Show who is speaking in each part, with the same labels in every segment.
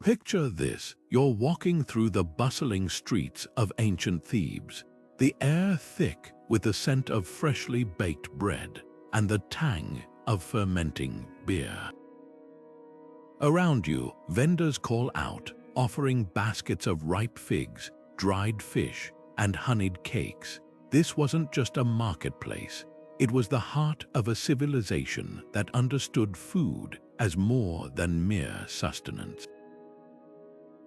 Speaker 1: Picture this: you're walking through the bustling streets of ancient Thebes, the air thick with the scent of freshly baked bread and the tang of fermenting beer. Around you, vendors call out, offering baskets of ripe figs, dried fish, and honeyed cakes. This wasn't just a marketplace. It was the heart of a civilization that understood food as more than mere sustenance.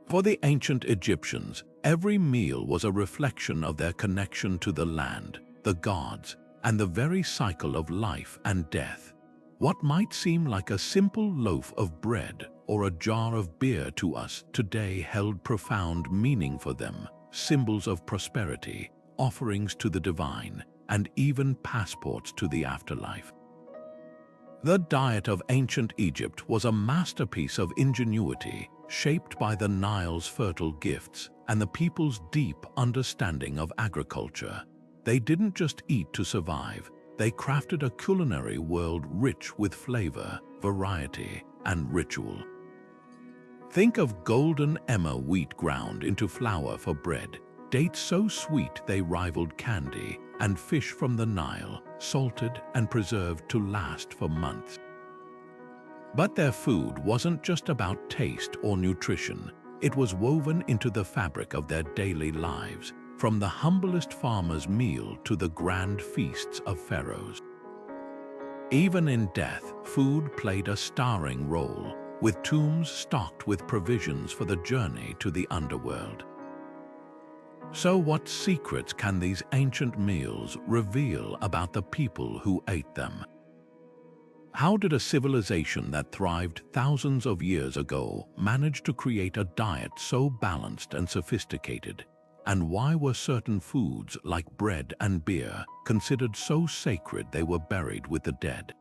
Speaker 1: For the ancient Egyptians, every meal was a reflection of their connection to the land, the gods, and the very cycle of life and death. What might seem like a simple loaf of bread or a jar of beer to us today held profound meaning for them, symbols of prosperity, offerings to the divine, and even passports to the afterlife. The diet of ancient Egypt was a masterpiece of ingenuity, shaped by the Nile's fertile gifts and the people's deep understanding of agriculture. They didn't just eat to survive, they crafted a culinary world rich with flavor, variety, and ritual. Think of golden emmer wheat ground into flour for bread, dates so sweet they rivaled candy, and fish from the Nile, salted and preserved to last for months. But their food wasn't just about taste or nutrition. It was woven into the fabric of their daily lives, from the humblest farmer's meal to the grand feasts of pharaohs. Even in death, food played a starring role, with tombs stocked with provisions for the journey to the underworld. So what secrets can these ancient meals reveal about the people who ate them? How did a civilization that thrived thousands of years ago manage to create a diet so balanced and sophisticated? And why were certain foods like bread and beer considered so sacred they were buried with the dead?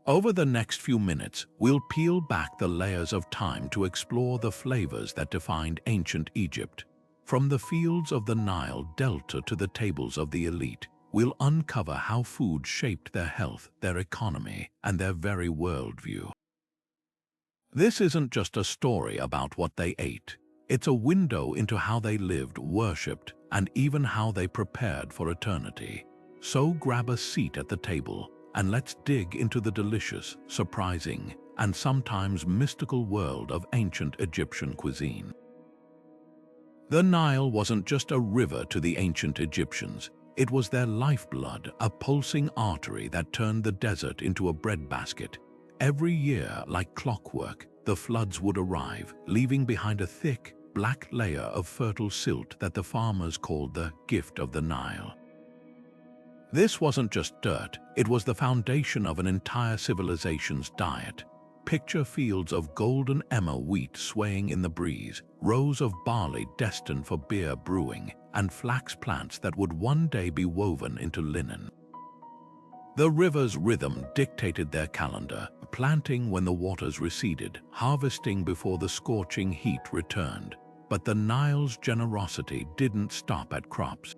Speaker 1: Over the next few minutes, we'll peel back the layers of time to explore the flavors that defined ancient Egypt. From the fields of the Nile Delta to the tables of the elite, we'll uncover how food shaped their health, their economy, and their very worldview. This isn't just a story about what they ate. It's a window into how they lived, worshipped, and even how they prepared for eternity. So grab a seat at the table, and let's dig into the delicious, surprising, and sometimes mystical world of ancient Egyptian cuisine. The Nile wasn't just a river to the ancient Egyptians. It was their lifeblood, a pulsing artery that turned the desert into a breadbasket. Every year, like clockwork, the floods would arrive, leaving behind a thick, black layer of fertile silt that the farmers called the gift of the Nile. This wasn't just dirt, it was the foundation of an entire civilization's diet. Picture fields of golden emmer wheat swaying in the breeze, rows of barley destined for beer brewing, and flax plants that would one day be woven into linen. The river's rhythm dictated their calendar, planting when the waters receded, harvesting before the scorching heat returned. But the Nile's generosity didn't stop at crops.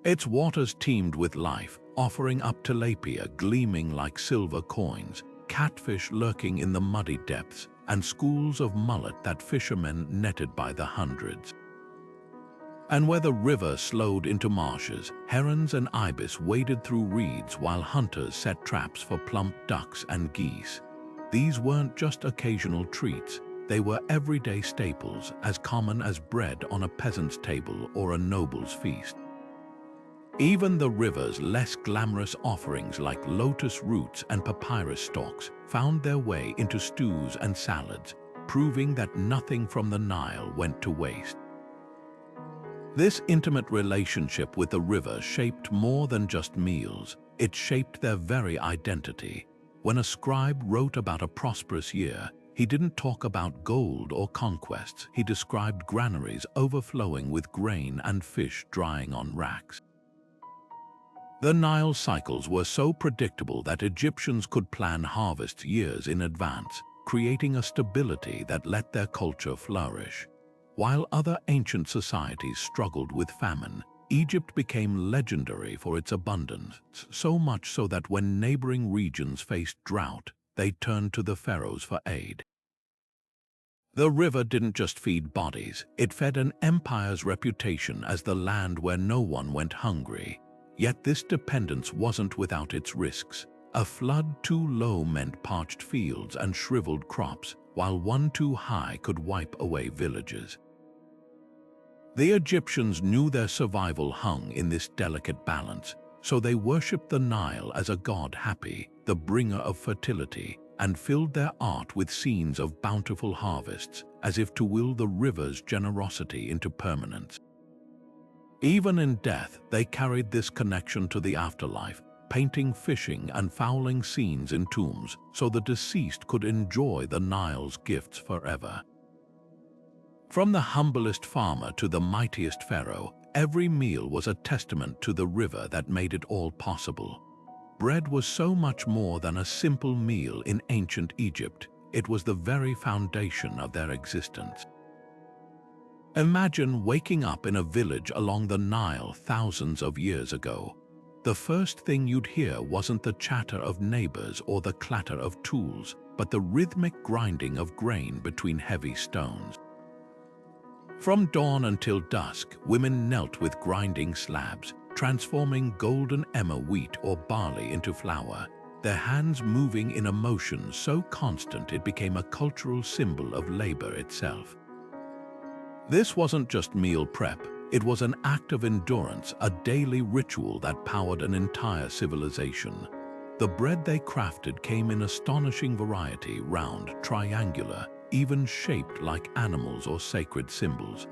Speaker 1: Its waters teemed with life, offering up tilapia gleaming like silver coins, catfish lurking in the muddy depths, and schools of mullet that fishermen netted by the hundreds. And where the river slowed into marshes, herons and ibis waded through reeds while hunters set traps for plump ducks and geese. These weren't just occasional treats, they were everyday staples, as common as bread on a peasant's table or a noble's feast. Even the river's less glamorous offerings like lotus roots and papyrus stalks found their way into stews and salads, proving that nothing from the Nile went to waste. This intimate relationship with the river shaped more than just meals. It shaped their very identity. When a scribe wrote about a prosperous year, he didn't talk about gold or conquests. He described granaries overflowing with grain and fish drying on racks. The Nile cycles were so predictable that Egyptians could plan harvests years in advance, creating a stability that let their culture flourish. While other ancient societies struggled with famine, Egypt became legendary for its abundance, so much so that when neighboring regions faced drought, they turned to the pharaohs for aid. The river didn't just feed bodies, it fed an empire's reputation as the land where no one went hungry. Yet this dependence wasn't without its risks. A flood too low meant parched fields and shriveled crops, while one too high could wipe away villages. The Egyptians knew their survival hung in this delicate balance, so they worshipped the Nile as a god happy, the bringer of fertility, and filled their art with scenes of bountiful harvests, as if to will the river's generosity into permanence. Even in death, they carried this connection to the afterlife, painting fishing and fowling scenes in tombs so the deceased could enjoy the Nile's gifts forever. From the humblest farmer to the mightiest pharaoh, every meal was a testament to the river that made it all possible. Bread was so much more than a simple meal in ancient Egypt. It was the very foundation of their existence. Imagine waking up in a village along the Nile thousands of years ago. The first thing you'd hear wasn't the chatter of neighbors or the clatter of tools, but the rhythmic grinding of grain between heavy stones. From dawn until dusk, women knelt with grinding slabs, transforming golden emmer wheat or barley into flour, their hands moving in a motion so constant it became a cultural symbol of labor itself. This wasn't just meal prep, it was an act of endurance, a daily ritual that powered an entire civilization. The bread they crafted came in astonishing variety, round, triangular, even shaped like animals or sacred symbols.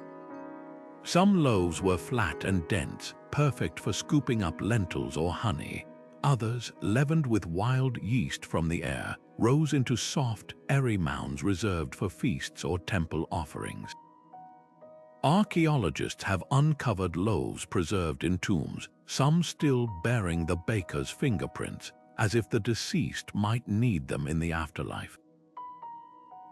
Speaker 1: Some loaves were flat and dense, perfect for scooping up lentils or honey. Others, leavened with wild yeast from the air, rose into soft, airy mounds reserved for feasts or temple offerings. Archaeologists have uncovered loaves preserved in tombs, some still bearing the baker's fingerprints, as if the deceased might need them in the afterlife.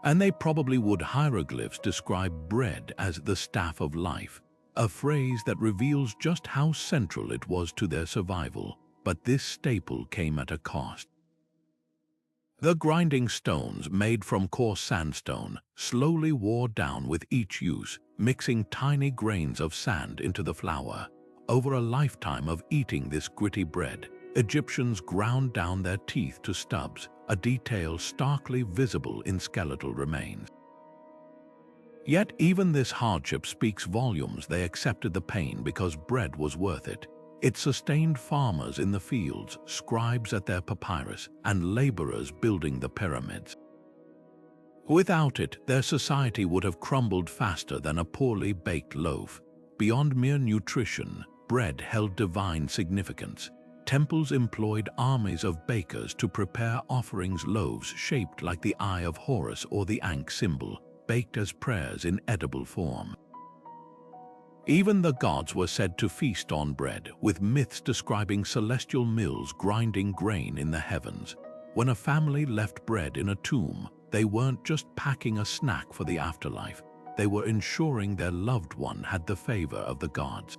Speaker 1: And they probably would. Hieroglyphs describe bread as the staff of life, a phrase that reveals just how central it was to their survival. But this staple came at a cost. The grinding stones, made from coarse sandstone, slowly wore down with each use, mixing tiny grains of sand into the flour. Over a lifetime of eating this gritty bread, Egyptians ground down their teeth to stubs, a detail starkly visible in skeletal remains. Yet even this hardship speaks volumes. They accepted the pain because bread was worth it. It sustained farmers in the fields, scribes at their papyrus, and laborers building the pyramids. Without it, their society would have crumbled faster than a poorly baked loaf. Beyond mere nutrition, bread held divine significance. Temples employed armies of bakers to prepare offerings, loaves shaped like the Eye of Horus or the Ankh symbol, baked as prayers in edible form. Even the gods were said to feast on bread, with myths describing celestial mills grinding grain in the heavens. When a family left bread in a tomb, they weren't just packing a snack for the afterlife, they were ensuring their loved one had the favor of the gods.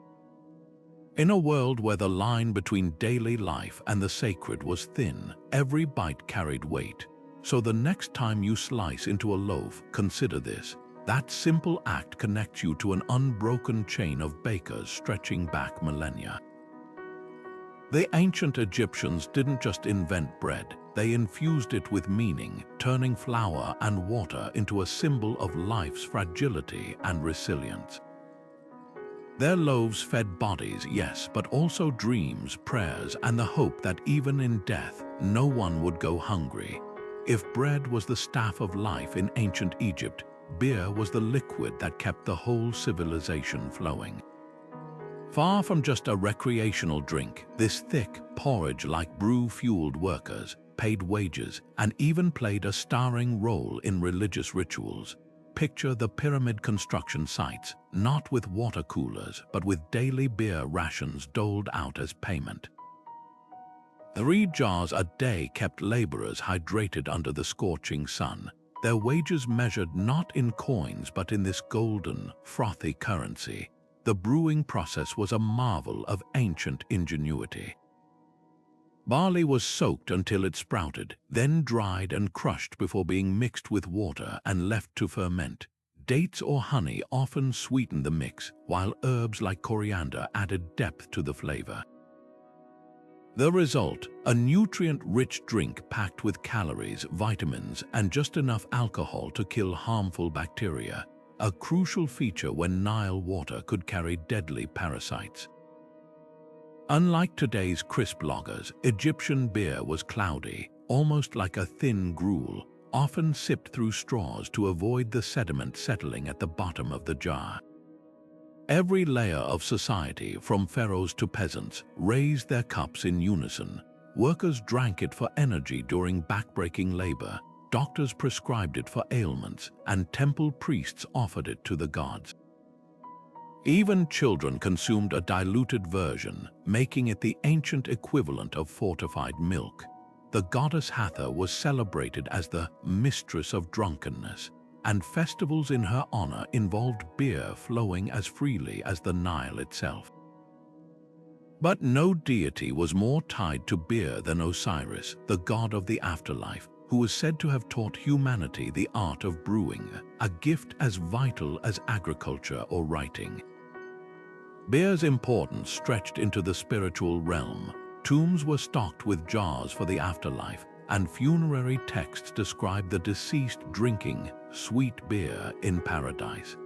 Speaker 1: In a world where the line between daily life and the sacred was thin, every bite carried weight. So the next time you slice into a loaf, consider this. That simple act connects you to an unbroken chain of bakers stretching back millennia. The ancient Egyptians didn't just invent bread, they infused it with meaning, turning flour and water into a symbol of life's fragility and resilience. Their loaves fed bodies, yes, but also dreams, prayers, and the hope that even in death, no one would go hungry. If bread was the staff of life in ancient Egypt, beer was the liquid that kept the whole civilization flowing. Far from just a recreational drink, this thick porridge-like brew fueled workers, paid wages, and even played a starring role in religious rituals. Picture the pyramid construction sites, not with water coolers, but with daily beer rations doled out as payment. 3 jars a day kept laborers hydrated under the scorching sun, their wages measured not in coins but in this golden, frothy currency. The brewing process was a marvel of ancient ingenuity. Barley was soaked until it sprouted, then dried and crushed before being mixed with water and left to ferment. Dates or honey often sweetened the mix, while herbs like coriander added depth to the flavor. The result, a nutrient-rich drink packed with calories, vitamins, and just enough alcohol to kill harmful bacteria, a crucial feature when Nile water could carry deadly parasites. Unlike today's crisp lagers, Egyptian beer was cloudy, almost like a thin gruel, often sipped through straws to avoid the sediment settling at the bottom of the jar. Every layer of society, from pharaohs to peasants, raised their cups in unison. Workers drank it for energy during backbreaking labor, doctors prescribed it for ailments, and temple priests offered it to the gods. Even children consumed a diluted version, making it the ancient equivalent of fortified milk. The goddess Hathor was celebrated as the mistress of drunkenness, and festivals in her honor involved beer flowing as freely as the Nile itself. But no deity was more tied to beer than Osiris, the god of the afterlife, who was said to have taught humanity the art of brewing, a gift as vital as agriculture or writing. Beer's importance stretched into the spiritual realm. Tombs were stocked with jars for the afterlife, and funerary texts describe the deceased drinking sweet beer in paradise.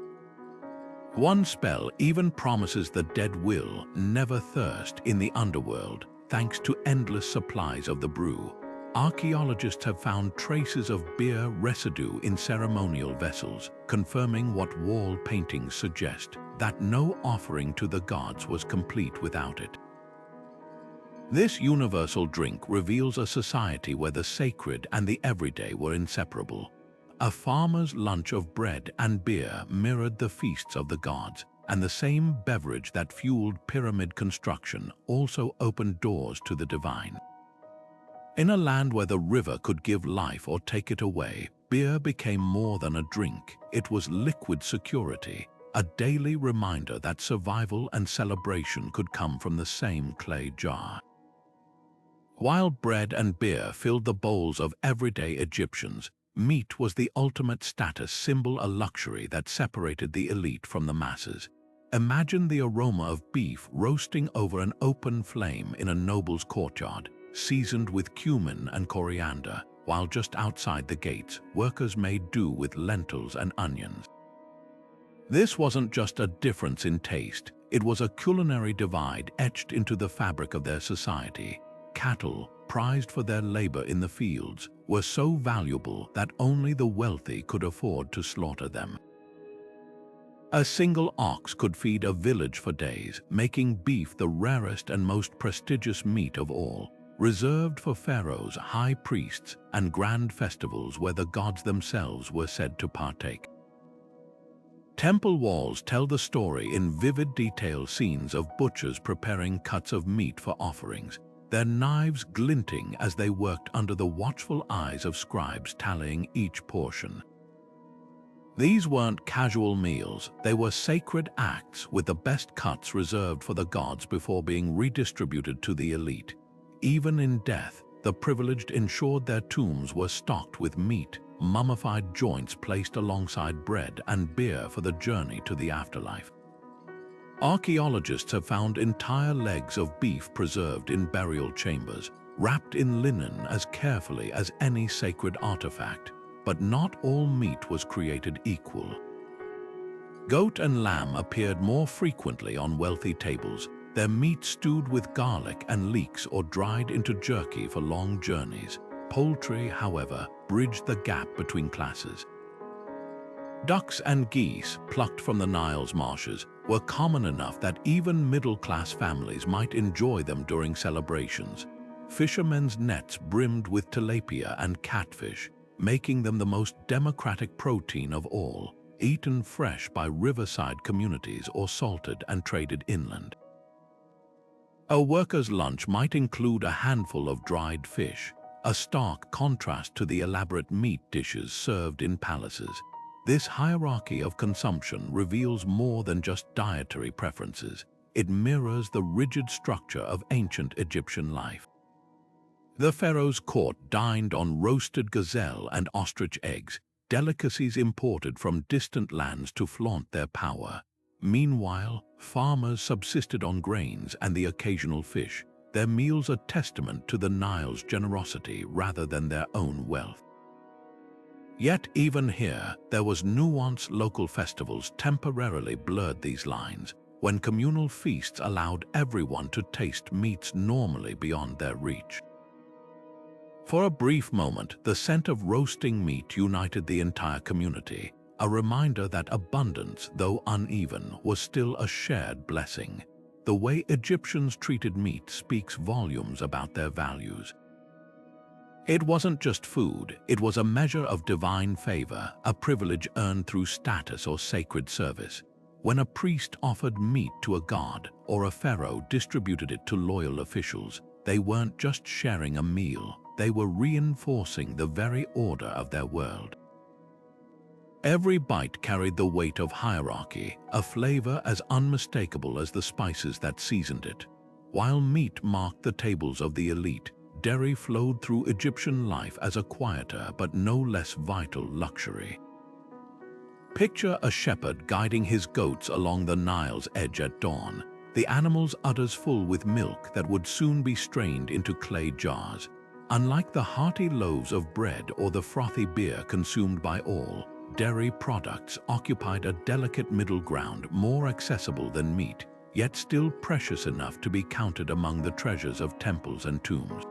Speaker 1: One spell even promises the dead will never thirst in the underworld, thanks to endless supplies of the brew. Archaeologists have found traces of beer residue in ceremonial vessels, confirming what wall paintings suggest, that no offering to the gods was complete without it. This universal drink reveals a society where the sacred and the everyday were inseparable. A farmer's lunch of bread and beer mirrored the feasts of the gods, and the same beverage that fueled pyramid construction also opened doors to the divine. In a land where the river could give life or take it away, beer became more than a drink. It was liquid security, a daily reminder that survival and celebration could come from the same clay jar. While bread and beer filled the bowls of everyday Egyptians, meat was the ultimate status symbol, a luxury that separated the elite from the masses. Imagine the aroma of beef roasting over an open flame in a noble's courtyard, seasoned with cumin and coriander, while just outside the gates, workers made do with lentils and onions. This wasn't just a difference in taste, it was a culinary divide etched into the fabric of their society. Cattle, prized for their labor in the fields, were so valuable that only the wealthy could afford to slaughter them. A single ox could feed a village for days, making beef the rarest and most prestigious meat of all, reserved for pharaohs, high priests, and grand festivals where the gods themselves were said to partake. Temple walls tell the story in vivid detail, scenes of butchers preparing cuts of meat for offerings, their knives glinting as they worked under the watchful eyes of scribes tallying each portion. These weren't casual meals, they were sacred acts with the best cuts reserved for the gods before being redistributed to the elite. Even in death, the privileged ensured their tombs were stocked with meat, mummified joints placed alongside bread and beer for the journey to the afterlife. Archaeologists have found entire legs of beef preserved in burial chambers, wrapped in linen as carefully as any sacred artifact. But not all meat was created equal. Goat and lamb appeared more frequently on wealthy tables, their meat stewed with garlic and leeks or dried into jerky for long journeys. Poultry, however, bridged the gap between classes. Ducks and geese, plucked from the Nile's marshes, were common enough that even middle-class families might enjoy them during celebrations. Fishermen's nets brimmed with tilapia and catfish, making them the most democratic protein of all, eaten fresh by riverside communities or salted and traded inland. A worker's lunch might include a handful of dried fish, a stark contrast to the elaborate meat dishes served in palaces. This hierarchy of consumption reveals more than just dietary preferences. It mirrors the rigid structure of ancient Egyptian life. The pharaoh's court dined on roasted gazelle and ostrich eggs, delicacies imported from distant lands to flaunt their power. Meanwhile, farmers subsisted on grains and the occasional fish, their meals a testament to the Nile's generosity rather than their own wealth. Yet even here, there was nuance. Local festivals temporarily blurred these lines, when communal feasts allowed everyone to taste meats normally beyond their reach. For a brief moment, the scent of roasting meat united the entire community, a reminder that abundance, though uneven, was still a shared blessing. The way Egyptians treated meat speaks volumes about their values. It wasn't just food, it was a measure of divine favor, a privilege earned through status or sacred service. When a priest offered meat to a god or a pharaoh distributed it to loyal officials, they weren't just sharing a meal, they were reinforcing the very order of their world. Every bite carried the weight of hierarchy, a flavor as unmistakable as the spices that seasoned it. While meat marked the tables of the elite, dairy flowed through Egyptian life as a quieter but no less vital luxury. Picture a shepherd guiding his goats along the Nile's edge at dawn, the animals' udders full with milk that would soon be strained into clay jars. Unlike the hearty loaves of bread or the frothy beer consumed by all, dairy products occupied a delicate middle ground, more accessible than meat, yet still precious enough to be counted among the treasures of temples and tombs.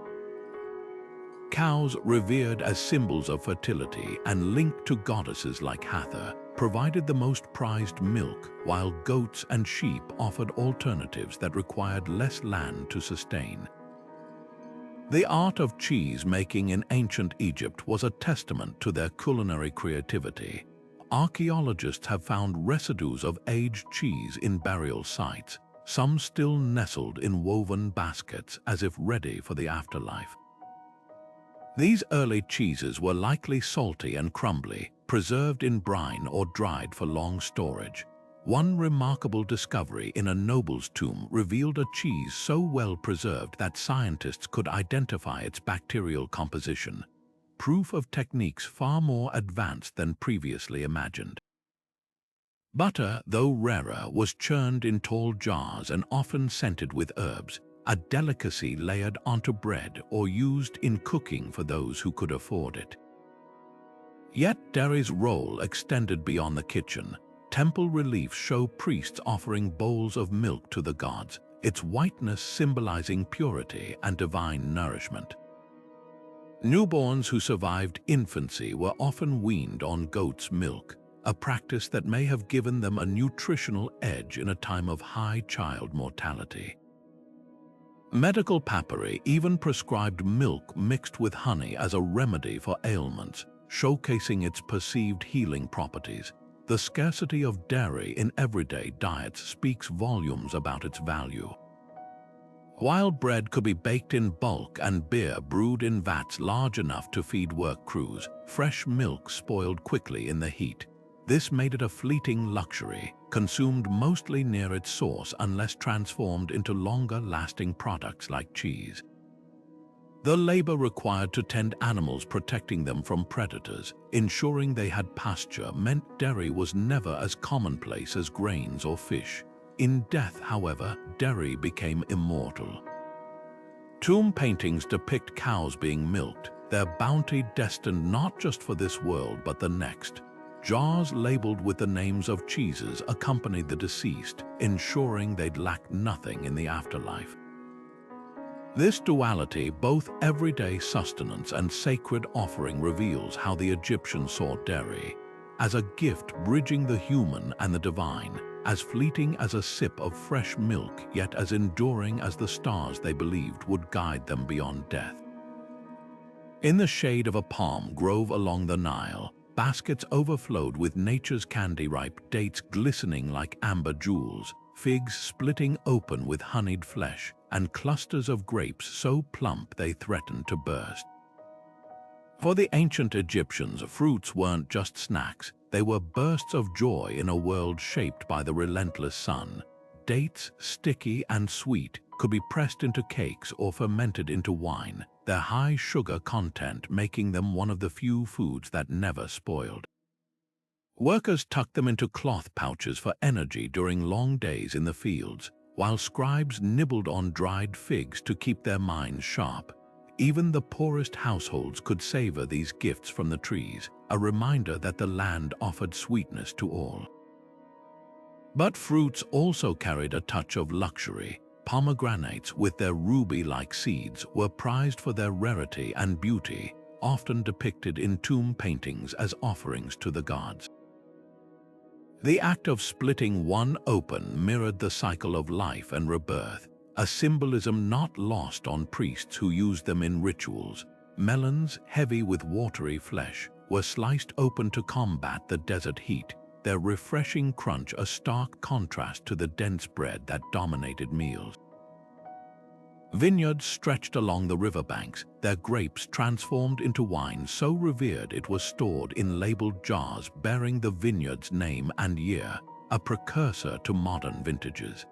Speaker 1: Cows, revered as symbols of fertility and linked to goddesses like Hathor, provided the most prized milk, while goats and sheep offered alternatives that required less land to sustain. The art of cheese making in ancient Egypt was a testament to their culinary creativity. Archaeologists have found residues of aged cheese in burial sites, some still nestled in woven baskets as if ready for the afterlife. These early cheeses were likely salty and crumbly, preserved in brine or dried for long storage. One remarkable discovery in a noble's tomb revealed a cheese so well preserved that scientists could identify its bacterial composition, proof of techniques far more advanced than previously imagined. Butter, though rarer, was churned in tall jars and often scented with herbs, a delicacy layered onto bread or used in cooking for those who could afford it. Yet dairy's role extended beyond the kitchen. Temple reliefs show priests offering bowls of milk to the gods, its whiteness symbolizing purity and divine nourishment. Newborns who survived infancy were often weaned on goat's milk, a practice that may have given them a nutritional edge in a time of high child mortality. Medical papyri even prescribed milk mixed with honey as a remedy for ailments, showcasing its perceived healing properties. The scarcity of dairy in everyday diets speaks volumes about its value. While bread could be baked in bulk and beer brewed in vats large enough to feed work crews, fresh milk spoiled quickly in the heat. This made it a fleeting luxury, consumed mostly near its source unless transformed into longer-lasting products like cheese. The labor required to tend animals, protecting them from predators, ensuring they had pasture, meant dairy was never as commonplace as grains or fish. In death, however, dairy became immortal. Tomb paintings depict cows being milked, their bounty destined not just for this world but the next. Jars labeled with the names of cheeses accompanied the deceased, ensuring they'd lack nothing in the afterlife. This duality, both everyday sustenance and sacred offering, reveals how the Egyptians saw dairy as a gift bridging the human and the divine, as fleeting as a sip of fresh milk, yet as enduring as the stars they believed would guide them beyond death. In the shade of a palm grove along the Nile, baskets overflowed with nature's candy-ripe dates glistening like amber jewels, figs splitting open with honeyed flesh, and clusters of grapes so plump they threatened to burst. For the ancient Egyptians, fruits weren't just snacks, they were bursts of joy in a world shaped by the relentless sun. Dates, sticky and sweet, could be pressed into cakes or fermented into wine, their high sugar content making them one of the few foods that never spoiled. Workers tucked them into cloth pouches for energy during long days in the fields, while scribes nibbled on dried figs to keep their minds sharp. Even the poorest households could savor these gifts from the trees, a reminder that the land offered sweetness to all. But fruits also carried a touch of luxury. Pomegranates, with their ruby-like seeds, were prized for their rarity and beauty, often depicted in tomb paintings as offerings to the gods. The act of splitting one open mirrored the cycle of life and rebirth, a symbolism not lost on priests who used them in rituals. Melons, heavy with watery flesh, were sliced open to combat the desert heat, their refreshing crunch a stark contrast to the dense bread that dominated meals. Vineyards stretched along the riverbanks, their grapes transformed into wine so revered it was stored in labeled jars bearing the vineyard's name and year, a precursor to modern vintages.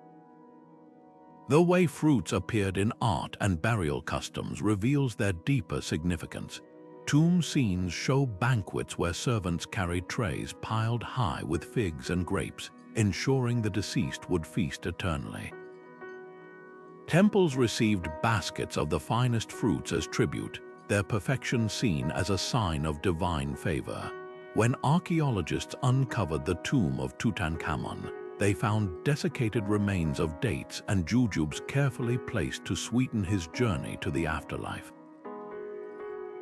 Speaker 1: The way fruits appeared in art and burial customs reveals their deeper significance. Tomb scenes show banquets where servants carried trays piled high with figs and grapes, ensuring the deceased would feast eternally. Temples received baskets of the finest fruits as tribute, their perfection seen as a sign of divine favor. When archaeologists uncovered the tomb of Tutankhamun, they found desiccated remains of dates and jujubes carefully placed to sweeten his journey to the afterlife.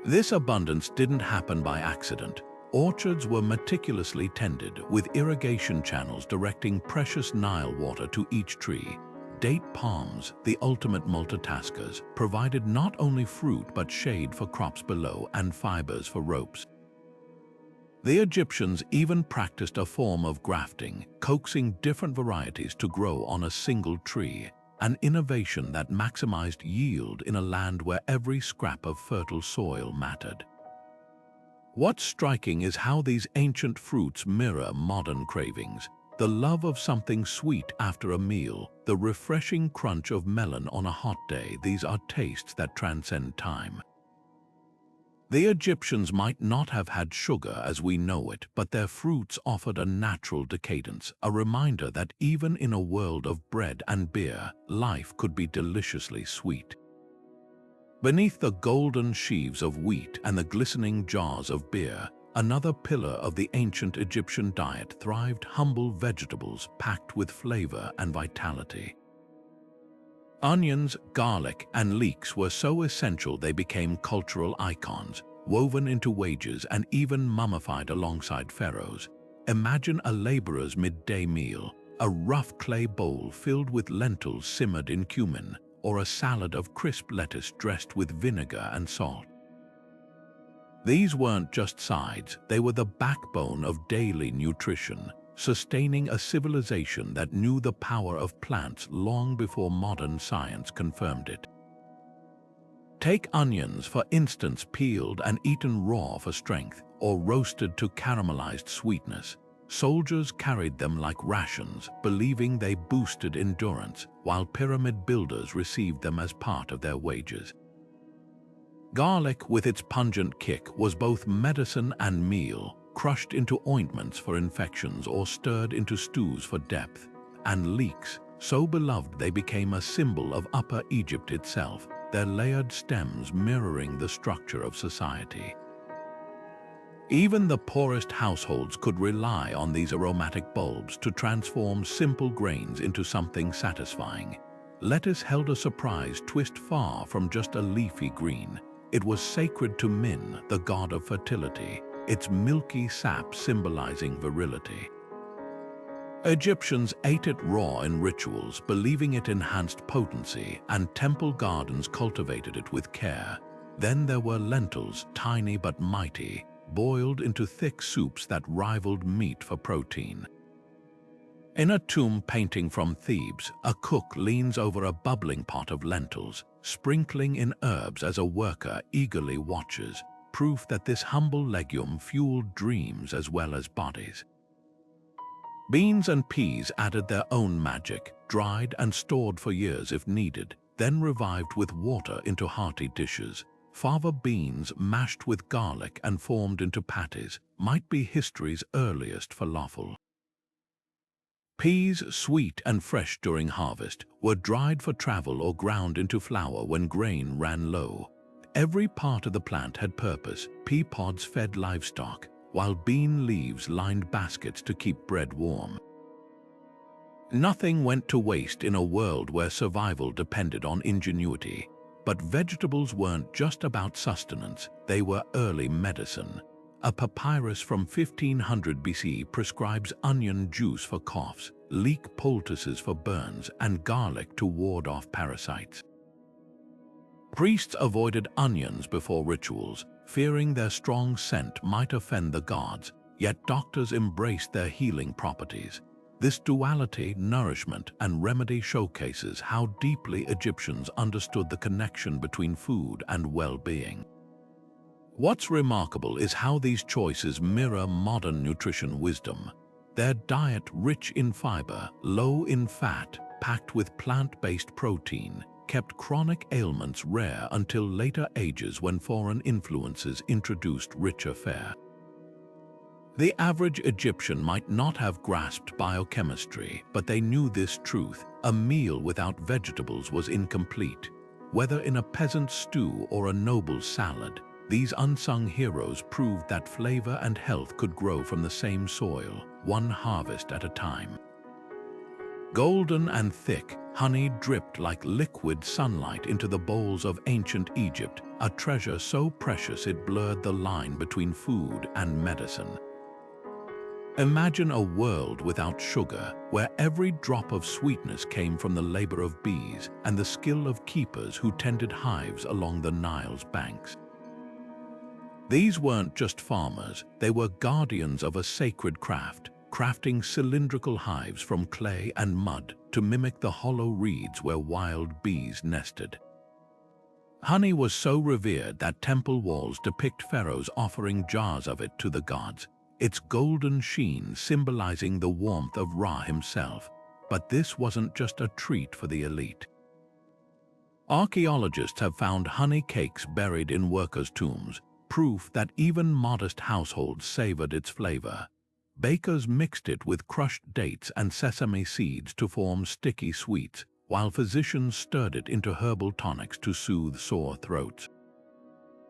Speaker 1: This abundance didn't happen by accident. Orchards were meticulously tended, with irrigation channels directing precious Nile water to each tree. Date palms, the ultimate multitaskers, provided not only fruit but shade for crops below and fibers for ropes. The Egyptians even practiced a form of grafting, coaxing different varieties to grow on a single tree, an innovation that maximized yield in a land where every scrap of fertile soil mattered. What's striking is how these ancient fruits mirror modern cravings. The love of something sweet after a meal, the refreshing crunch of melon on a hot day, these are tastes that transcend time. The Egyptians might not have had sugar as we know it, but their fruits offered a natural decadence, a reminder that even in a world of bread and beer, life could be deliciously sweet. Beneath the golden sheaves of wheat and the glistening jars of beer, another pillar of the ancient Egyptian diet, thrived humble vegetables packed with flavor and vitality. Onions, garlic, and leeks were so essential they became cultural icons, woven into wages and even mummified alongside pharaohs. Imagine a laborer's midday meal, a rough clay bowl filled with lentils simmered in cumin, or a salad of crisp lettuce dressed with vinegar and salt. These weren't just sides, they were the backbone of daily nutrition, sustaining a civilization that knew the power of plants long before modern science confirmed it. Take onions, for instance, peeled and eaten raw for strength, or roasted to caramelized sweetness. Soldiers carried them like rations, believing they boosted endurance, while pyramid builders received them as part of their wages. Garlic, with its pungent kick, was both medicine and meal, crushed into ointments for infections or stirred into stews for depth. And leeks, so beloved they became a symbol of Upper Egypt itself, their layered stems mirroring the structure of society. Even the poorest households could rely on these aromatic bulbs to transform simple grains into something satisfying. Lettuce held a surprise twist far from just a leafy green. It was sacred to Min, the god of fertility, its milky sap symbolizing virility. Egyptians ate it raw in rituals, believing it enhanced potency, and temple gardens cultivated it with care. Then there were lentils, tiny but mighty, boiled into thick soups that rivaled meat for protein. In a tomb painting from Thebes, a cook leans over a bubbling pot of lentils, sprinkling in herbs as a worker eagerly watches, proof that this humble legume fueled dreams as well as bodies. Beans and peas added their own magic, dried and stored for years if needed, then revived with water into hearty dishes. fava beans mashed with garlic and formed into patties might be history's earliest falafel. Peas, sweet and fresh during harvest, were dried for travel or ground into flour when grain ran low. Every part of the plant had purpose. Pea pods fed livestock, while bean leaves lined baskets to keep bread warm. Nothing went to waste in a world where survival depended on ingenuity. But vegetables weren't just about sustenance, they were early medicine. A papyrus from 1500 BC prescribes onion juice for coughs, leek poultices for burns, and garlic to ward off parasites. Priests avoided onions before rituals, fearing their strong scent might offend the gods, yet doctors embraced their healing properties. This duality, nourishment and remedy, showcases how deeply Egyptians understood the connection between food and well-being. What's remarkable is how these choices mirror modern nutrition wisdom. Their diet, rich in fiber, low in fat, packed with plant-based protein, kept chronic ailments rare until later ages when foreign influences introduced richer fare. The average Egyptian might not have grasped biochemistry, but they knew this truth: a meal without vegetables was incomplete. Whether in a peasant's stew or a noble's salad, these unsung heroes proved that flavor and health could grow from the same soil, one harvest at a time. Golden and thick, honey dripped like liquid sunlight into the bowls of ancient Egypt, a treasure so precious it blurred the line between food and medicine. Imagine a world without sugar, where every drop of sweetness came from the labor of bees and the skill of keepers who tended hives along the Nile's banks. These weren't just farmers, they were guardians of a sacred craft, crafting cylindrical hives from clay and mud to mimic the hollow reeds where wild bees nested. Honey was so revered that temple walls depict pharaohs offering jars of it to the gods, its golden sheen symbolizing the warmth of Ra himself. But this wasn't just a treat for the elite. Archaeologists have found honey cakes buried in workers' tombs, proof that even modest households savored its flavor. Bakers mixed it with crushed dates and sesame seeds to form sticky sweets, while physicians stirred it into herbal tonics to soothe sore throats.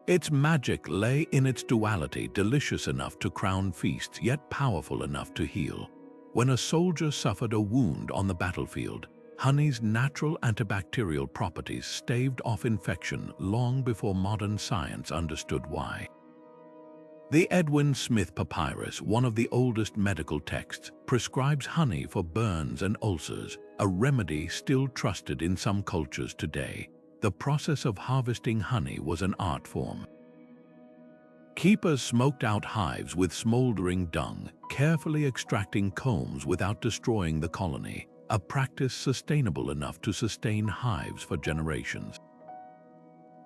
Speaker 1: Its magic lay in its duality: delicious enough to crown feasts, yet powerful enough to heal. When a soldier suffered a wound on the battlefield, honey's natural antibacterial properties staved off infection long before modern science understood why. The Edwin Smith Papyrus, one of the oldest medical texts, prescribes honey for burns and ulcers, a remedy still trusted in some cultures today. The process of harvesting honey was an art form. Keepers smoked out hives with smoldering dung, carefully extracting combs without destroying the colony, a practice sustainable enough to sustain hives for generations.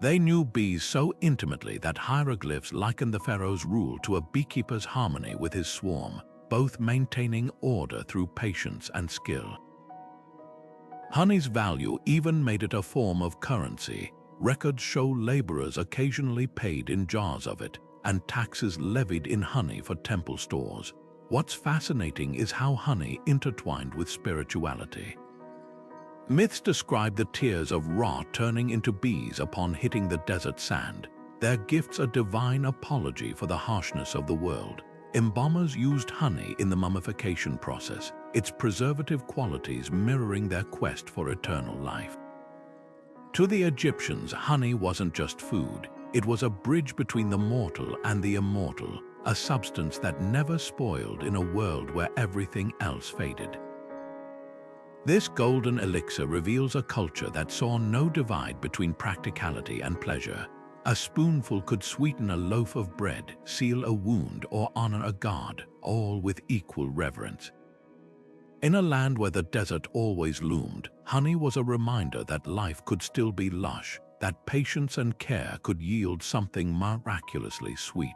Speaker 1: They knew bees so intimately that hieroglyphs likened the pharaoh's rule to a beekeeper's harmony with his swarm, both maintaining order through patience and skill. Honey's value even made it a form of currency. Records show laborers occasionally paid in jars of it, and taxes levied in honey for temple stores. What's fascinating is how honey intertwined with spirituality. Myths describe the tears of Ra turning into bees upon hitting the desert sand, their gifts a divine apology for the harshness of the world. Embalmers used honey in the mummification process, its preservative qualities mirroring their quest for eternal life. To the Egyptians, honey wasn't just food, it was a bridge between the mortal and the immortal, a substance that never spoiled in a world where everything else faded. This golden elixir reveals a culture that saw no divide between practicality and pleasure. A spoonful could sweeten a loaf of bread, seal a wound, or honor a god, all with equal reverence. In a land where the desert always loomed, honey was a reminder that life could still be lush, that patience and care could yield something miraculously sweet.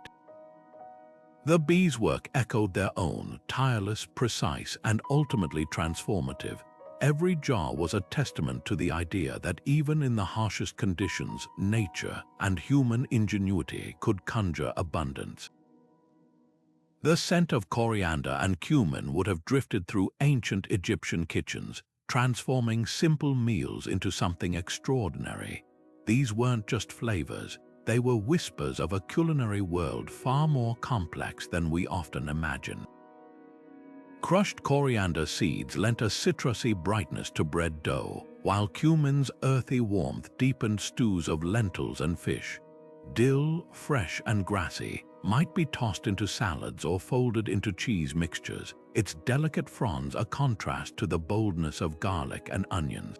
Speaker 1: The beeswax echoed their own, tireless, precise, and ultimately transformative. Every jar was a testament to the idea that even in the harshest conditions, nature and human ingenuity could conjure abundance. The scent of coriander and cumin would have drifted through ancient Egyptian kitchens, transforming simple meals into something extraordinary. These weren't just flavors, they were whispers of a culinary world far more complex than we often imagine. Crushed coriander seeds lent a citrusy brightness to bread dough, while cumin's earthy warmth deepened stews of lentils and fish. Dill, fresh and grassy, might be tossed into salads or folded into cheese mixtures, its delicate fronds a contrast to the boldness of garlic and onions.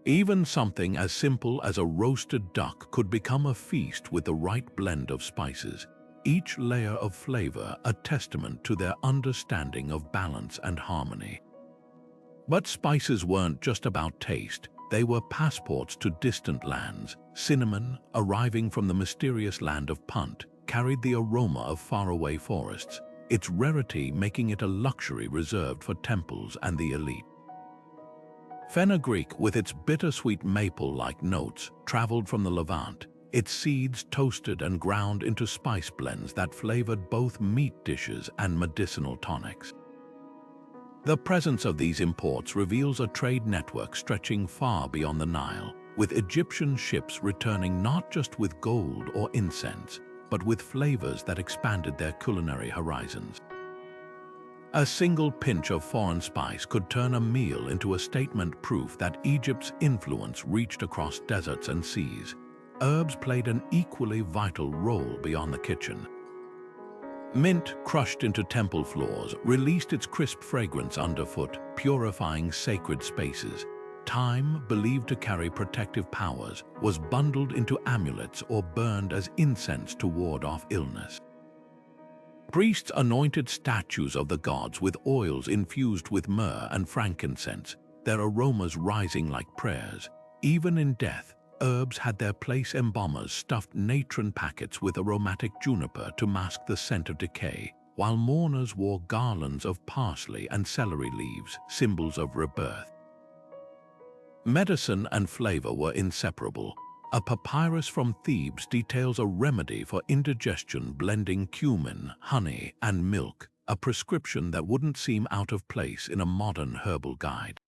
Speaker 1: Even something as simple as a roasted duck could become a feast with the right blend of spices, each layer of flavor a testament to their understanding of balance and harmony. But spices weren't just about taste, they were passports to distant lands. Cinnamon, arriving from the mysterious land of Punt, carried the aroma of faraway forests, its rarity making it a luxury reserved for temples and the elite. Fenugreek, with its bittersweet maple-like notes, traveled from the Levant, its seeds toasted and ground into spice blends that flavored both meat dishes and medicinal tonics. The presence of these imports reveals a trade network stretching far beyond the Nile, with Egyptian ships returning not just with gold or incense, but with flavors that expanded their culinary horizons. A single pinch of foreign spice could turn a meal into a statement, proof that Egypt's influence reached across deserts and seas. Herbs played an equally vital role beyond the kitchen. Mint, crushed into temple floors, released its crisp fragrance underfoot, purifying sacred spaces. Thyme, believed to carry protective powers, was bundled into amulets or burned as incense to ward off illness. Priests anointed statues of the gods with oils infused with myrrh and frankincense, their aromas rising like prayers. Even in death, herbs had their place. Embalmers stuffed natron packets with aromatic juniper to mask the scent of decay, while mourners wore garlands of parsley and celery leaves, symbols of rebirth. Medicine and flavor were inseparable. A papyrus from Thebes details a remedy for indigestion blending cumin, honey, and milk, a prescription that wouldn't seem out of place in a modern herbal guide.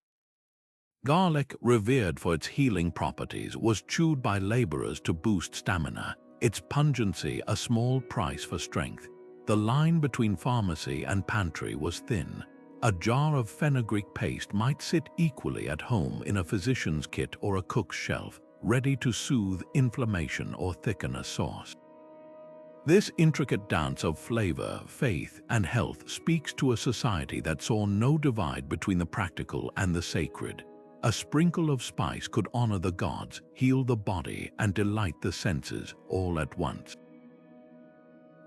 Speaker 1: Garlic, revered for its healing properties, was chewed by laborers to boost stamina, its pungency a small price for strength. The line between pharmacy and pantry was thin. A jar of fenugreek paste might sit equally at home in a physician's kit or a cook's shelf, ready to soothe inflammation or thicken a sauce. This intricate dance of flavor, faith, and health speaks to a society that saw no divide between the practical and the sacred. A sprinkle of spice could honor the gods, heal the body, and delight the senses all at once.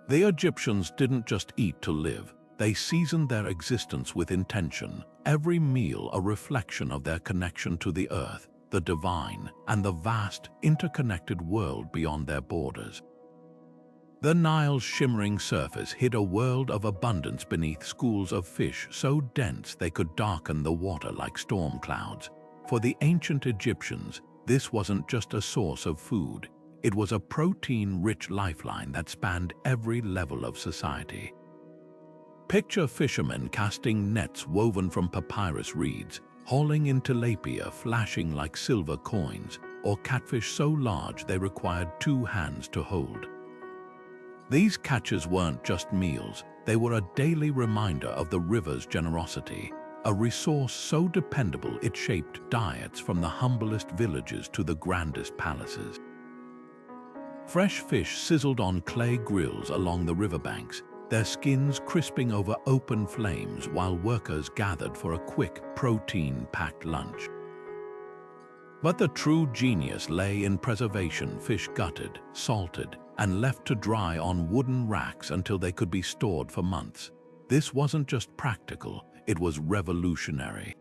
Speaker 1: The Egyptians didn't just eat to live, they seasoned their existence with intention, every meal a reflection of their connection to the earth, the divine, and the vast, interconnected world beyond their borders. The Nile's shimmering surface hid a world of abundance beneath schools of fish so dense they could darken the water like storm clouds. For the ancient Egyptians, this wasn't just a source of food, it was a protein-rich lifeline that spanned every level of society. Picture fishermen casting nets woven from papyrus reeds, hauling in tilapia flashing like silver coins, or catfish so large they required 2 hands to hold. These catches weren't just meals, they were a daily reminder of the river's generosity, a resource so dependable it shaped diets from the humblest villages to the grandest palaces. Fresh fish sizzled on clay grills along the riverbanks, their skins crisping over open flames while workers gathered for a quick, protein-packed lunch. But the true genius lay in preservation. Fish gutted, salted, and left to dry on wooden racks until they could be stored for months. This wasn't just practical, it was revolutionary.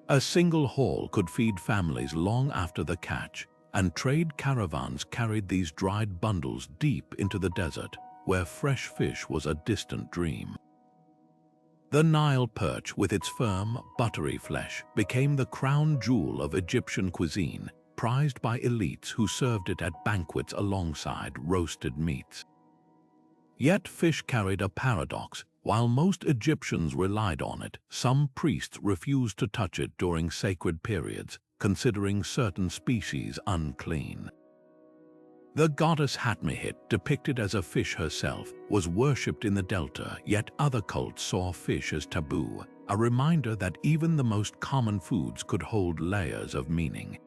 Speaker 1: A single haul could feed families long after the catch, and trade caravans carried these dried bundles deep into the desert, where fresh fish was a distant dream. The Nile perch, with its firm, buttery flesh, became the crown jewel of Egyptian cuisine, prized by elites who served it at banquets alongside roasted meats. Yet fish carried a paradox. While most Egyptians relied on it, some priests refused to touch it during sacred periods, considering certain species unclean. The goddess Hatmehit, depicted as a fish herself, was worshipped in the Delta, yet other cults saw fish as taboo, a reminder that even the most common foods could hold layers of meaning.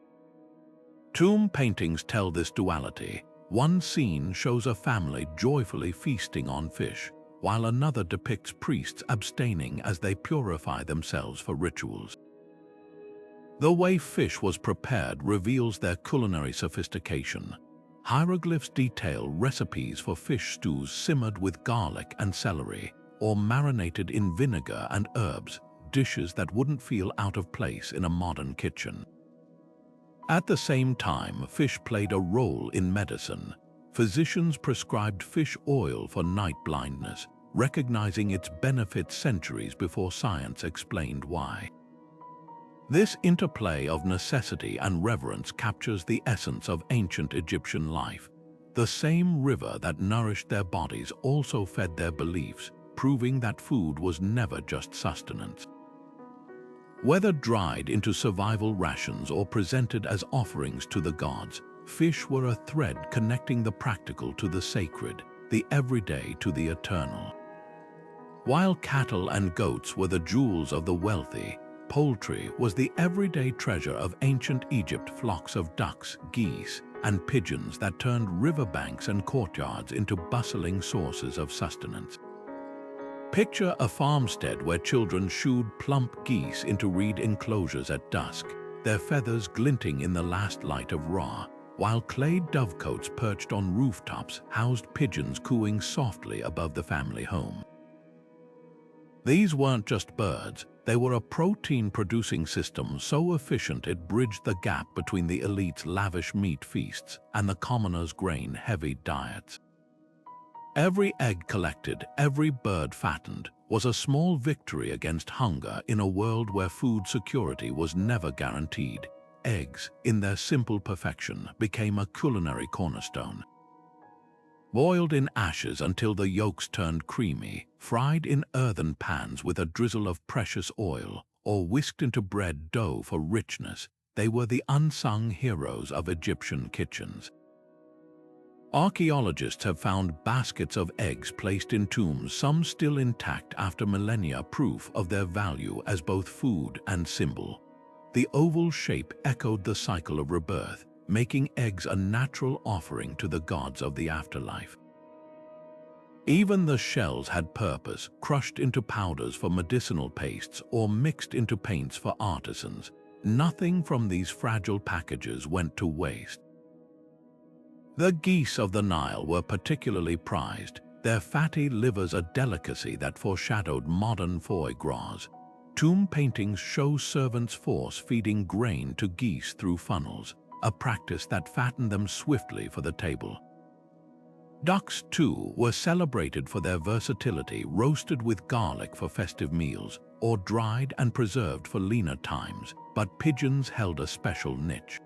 Speaker 1: Tomb paintings tell this duality. One scene shows a family joyfully feasting on fish, while another depicts priests abstaining as they purify themselves for rituals. The way fish was prepared reveals their culinary sophistication. Hieroglyphs detail recipes for fish stews simmered with garlic and celery, or marinated in vinegar and herbs, dishes that wouldn't feel out of place in a modern kitchen. At the same time, fish played a role in medicine. Physicians prescribed fish oil for night blindness, recognizing its benefits centuries before science explained why. This interplay of necessity and reverence captures the essence of ancient Egyptian life. The same river that nourished their bodies also fed their beliefs, proving that food was never just sustenance. Whether dried into survival rations or presented as offerings to the gods, fish were a thread connecting the practical to the sacred, the everyday to the eternal. While cattle and goats were the jewels of the wealthy, poultry was the everyday treasure of ancient Egypt. Flocks of ducks, geese, and pigeons that turned riverbanks and courtyards into bustling sources of sustenance. Picture a farmstead where children shooed plump geese into reed enclosures at dusk, their feathers glinting in the last light of Ra, while clay dovecotes perched on rooftops housed pigeons cooing softly above the family home. These weren't just birds, they were a protein-producing system so efficient it bridged the gap between the elite's lavish meat feasts and the commoners' grain-heavy diets. Every egg collected, every bird fattened, was a small victory against hunger in a world where food security was never guaranteed. Eggs, in their simple perfection, became a culinary cornerstone. Boiled in ashes until the yolks turned creamy, fried in earthen pans with a drizzle of precious oil, or whisked into bread dough for richness, they were the unsung heroes of Egyptian kitchens. Archaeologists have found baskets of eggs placed in tombs, some still intact after millennia, proof of their value as both food and symbol. The oval shape echoed the cycle of rebirth, making eggs a natural offering to the gods of the afterlife. Even the shells had purpose, crushed into powders for medicinal pastes or mixed into paints for artisans. Nothing from these fragile packages went to waste. The geese of the Nile were particularly prized, their fatty livers a delicacy that foreshadowed modern foie gras. Tomb paintings show servants force-feeding grain to geese through funnels, a practice that fattened them swiftly for the table. Ducks, too, were celebrated for their versatility, roasted with garlic for festive meals, or dried and preserved for leaner times, but pigeons held a special niche.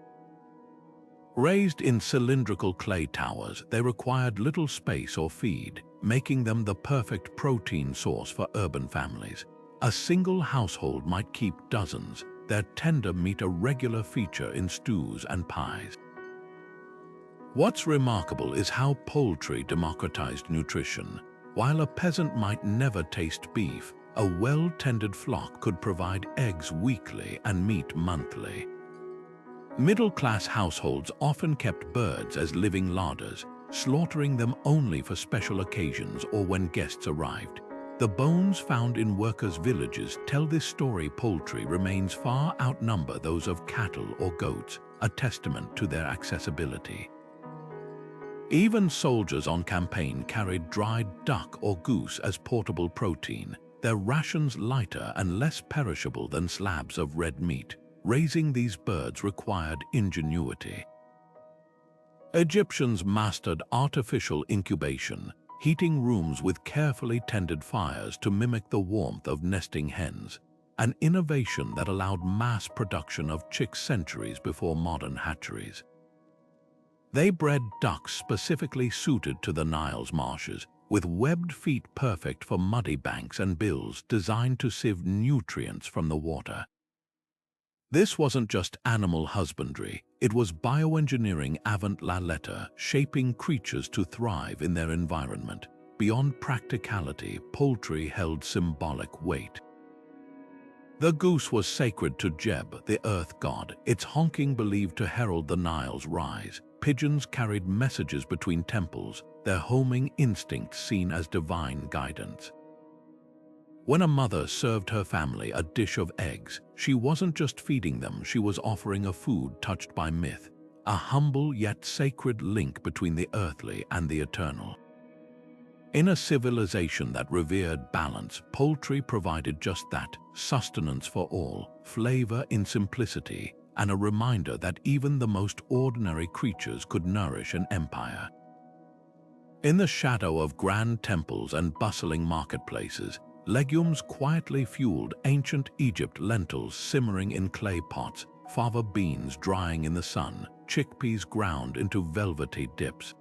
Speaker 1: Raised in cylindrical clay towers, they required little space or feed, making them the perfect protein source for urban families. A single household might keep dozens, their tender meat a regular feature in stews and pies. What's remarkable is how poultry democratized nutrition. While a peasant might never taste beef, a well-tended flock could provide eggs weekly and meat monthly. Middle-class households often kept birds as living larders, slaughtering them only for special occasions or when guests arrived. The bones found in workers' villages tell this story. Poultry remains far outnumber those of cattle or goats, a testament to their accessibility. Even soldiers on campaign carried dried duck or goose as portable protein, their rations lighter and less perishable than slabs of red meat. Raising these birds required ingenuity. Egyptians mastered artificial incubation, heating rooms with carefully tended fires to mimic the warmth of nesting hens, an innovation that allowed mass production of chicks centuries before modern hatcheries. They bred ducks specifically suited to the Nile's marshes, with webbed feet perfect for muddy banks and bills designed to sieve nutrients from the water. This wasn't just animal husbandry, it was bioengineering avant la lettre, shaping creatures to thrive in their environment. Beyond practicality, poultry held symbolic weight. The goose was sacred to Geb, the earth god, its honking believed to herald the Nile's rise. Pigeons carried messages between temples, their homing instincts seen as divine guidance. When a mother served her family a dish of eggs, she wasn't just feeding them, she was offering a food touched by myth, a humble yet sacred link between the earthly and the eternal. In a civilization that revered balance, poultry provided just that, sustenance for all, flavor in simplicity, and a reminder that even the most ordinary creatures could nourish an empire. In the shadow of grand temples and bustling marketplaces, legumes quietly fueled ancient Egypt. Lentils simmering in clay pots, fava beans drying in the sun, chickpeas ground into velvety dips.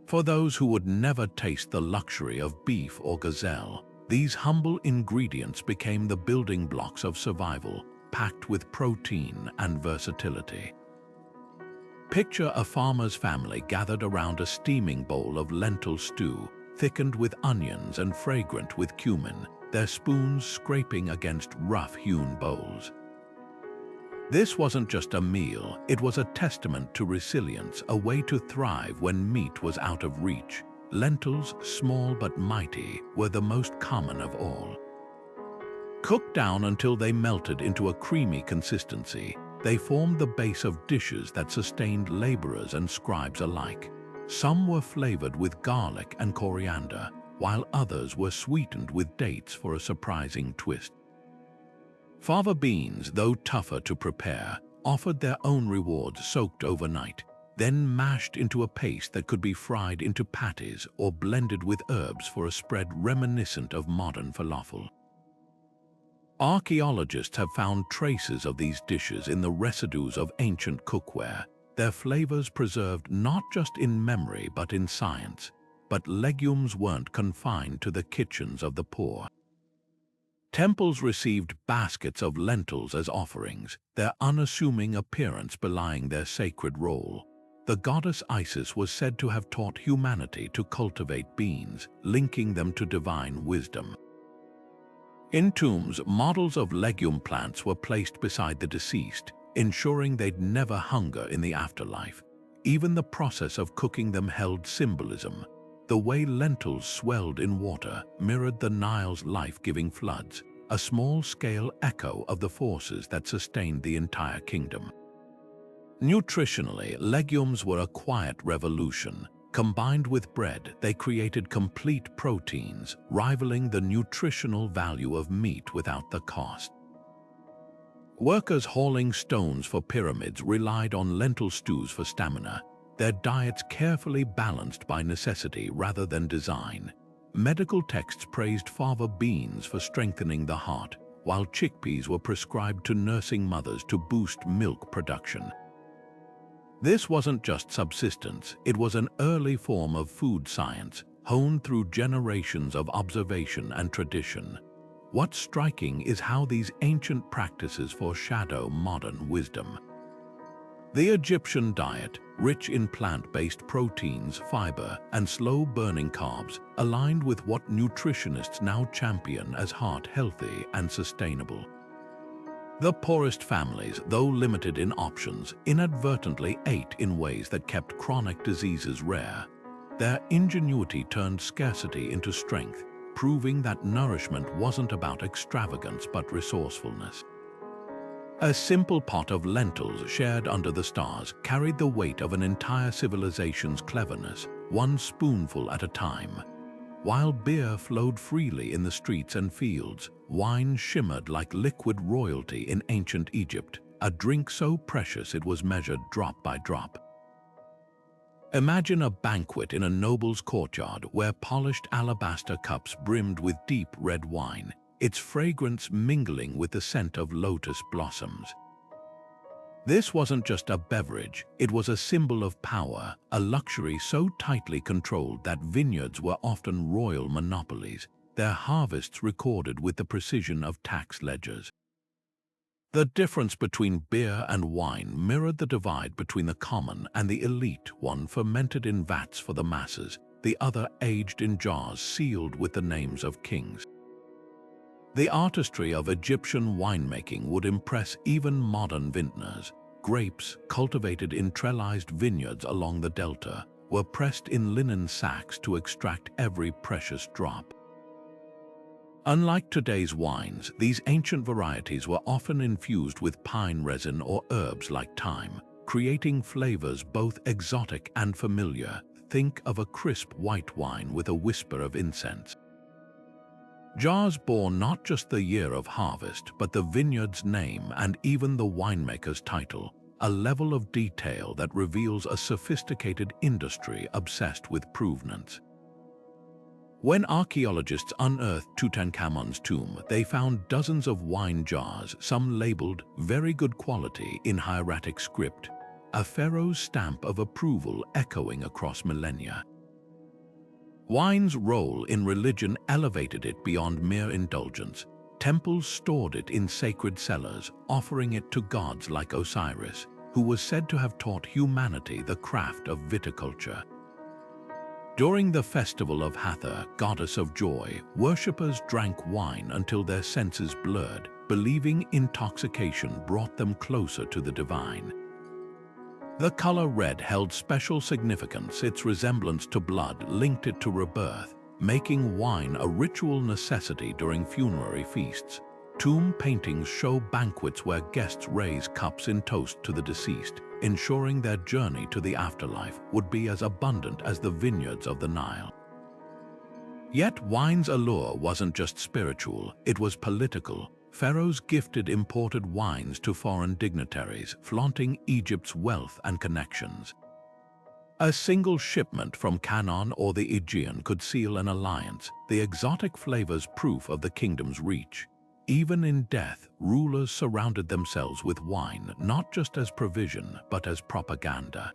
Speaker 1: For those who would never taste the luxury of beef or gazelle, these humble ingredients became the building blocks of survival, packed with protein and versatility. Picture a farmer's family gathered around a steaming bowl of lentil stew, thickened with onions and fragrant with cumin, their spoons scraping against rough-hewn bowls. This wasn't just a meal, it was a testament to resilience, a way to thrive when meat was out of reach. Lentils, small but mighty, were the most common of all. Cooked down until they melted into a creamy consistency, they formed the base of dishes that sustained laborers and scribes alike. Some were flavored with garlic and coriander, while others were sweetened with dates for a surprising twist. Fava beans, though tougher to prepare, offered their own rewards. Soaked overnight, then mashed into a paste that could be fried into patties or blended with herbs for a spread reminiscent of modern falafel. Archaeologists have found traces of these dishes in the residues of ancient cookware, their flavors preserved not just in memory but in science. But legumes weren't confined to the kitchens of the poor. Temples received baskets of lentils as offerings, their unassuming appearance belying their sacred role. The goddess Isis was said to have taught humanity to cultivate beans, linking them to divine wisdom. In tombs, models of legume plants were placed beside the deceased, ensuring they'd never hunger in the afterlife. Even the process of cooking them held symbolism. The way lentils swelled in water mirrored the Nile's life-giving floods, a small-scale echo of the forces that sustained the entire kingdom. Nutritionally, legumes were a quiet revolution. Combined with bread, they created complete proteins, rivaling the nutritional value of meat without the cost. Workers hauling stones for pyramids relied on lentil stews for stamina, their diets carefully balanced by necessity rather than design. Medical texts praised fava beans for strengthening the heart, while chickpeas were prescribed to nursing mothers to boost milk production. This wasn't just subsistence, it was an early form of food science, honed through generations of observation and tradition. What's striking is how these ancient practices foreshadow modern wisdom. The Egyptian diet, rich in plant-based proteins, fiber, and slow-burning carbs, aligned with what nutritionists now champion as heart-healthy and sustainable. The poorest families, though limited in options, inadvertently ate in ways that kept chronic diseases rare. Their ingenuity turned scarcity into strength, proving that nourishment wasn't about extravagance but resourcefulness. A simple pot of lentils shared under the stars carried the weight of an entire civilization's cleverness, one spoonful at a time. While beer flowed freely in the streets and fields, wine shimmered like liquid royalty in ancient Egypt, a drink so precious it was measured drop by drop. Imagine a banquet in a noble's courtyard where polished alabaster cups brimmed with deep red wine, its fragrance mingling with the scent of lotus blossoms. This wasn't just a beverage, it was a symbol of power, a luxury so tightly controlled that vineyards were often royal monopolies, their harvests recorded with the precision of tax ledgers. The difference between beer and wine mirrored the divide between the common and the elite, one fermented in vats for the masses, the other aged in jars sealed with the names of kings. The artistry of Egyptian winemaking would impress even modern vintners. Grapes, cultivated in trellised vineyards along the delta, were pressed in linen sacks to extract every precious drop. Unlike today's wines, these ancient varieties were often infused with pine resin or herbs like thyme, creating flavors both exotic and familiar. Think of a crisp white wine with a whisper of incense. Jars bore not just the year of harvest, but the vineyard's name and even the winemaker's title, a level of detail that reveals a sophisticated industry obsessed with provenance. When archaeologists unearthed Tutankhamun's tomb, they found dozens of wine jars, some labeled "very good quality" in hieratic script, a pharaoh's stamp of approval echoing across millennia. Wine's role in religion elevated it beyond mere indulgence. Temples stored it in sacred cellars, offering it to gods like Osiris, who was said to have taught humanity the craft of viticulture. During the festival of Hathor, goddess of joy, worshippers drank wine until their senses blurred, believing intoxication brought them closer to the divine. The color red held special significance. Its resemblance to blood linked it to rebirth, making wine a ritual necessity during funerary feasts. Tomb paintings show banquets where guests raise cups in toast to the deceased, ensuring their journey to the afterlife would be as abundant as the vineyards of the Nile. Yet wine's allure wasn't just spiritual, it was political. Pharaohs gifted imported wines to foreign dignitaries, flaunting Egypt's wealth and connections. A single shipment from Canaan or the Aegean could seal an alliance, the exotic flavors proof of the kingdom's reach. Even in death, rulers surrounded themselves with wine, not just as provision, but as propaganda.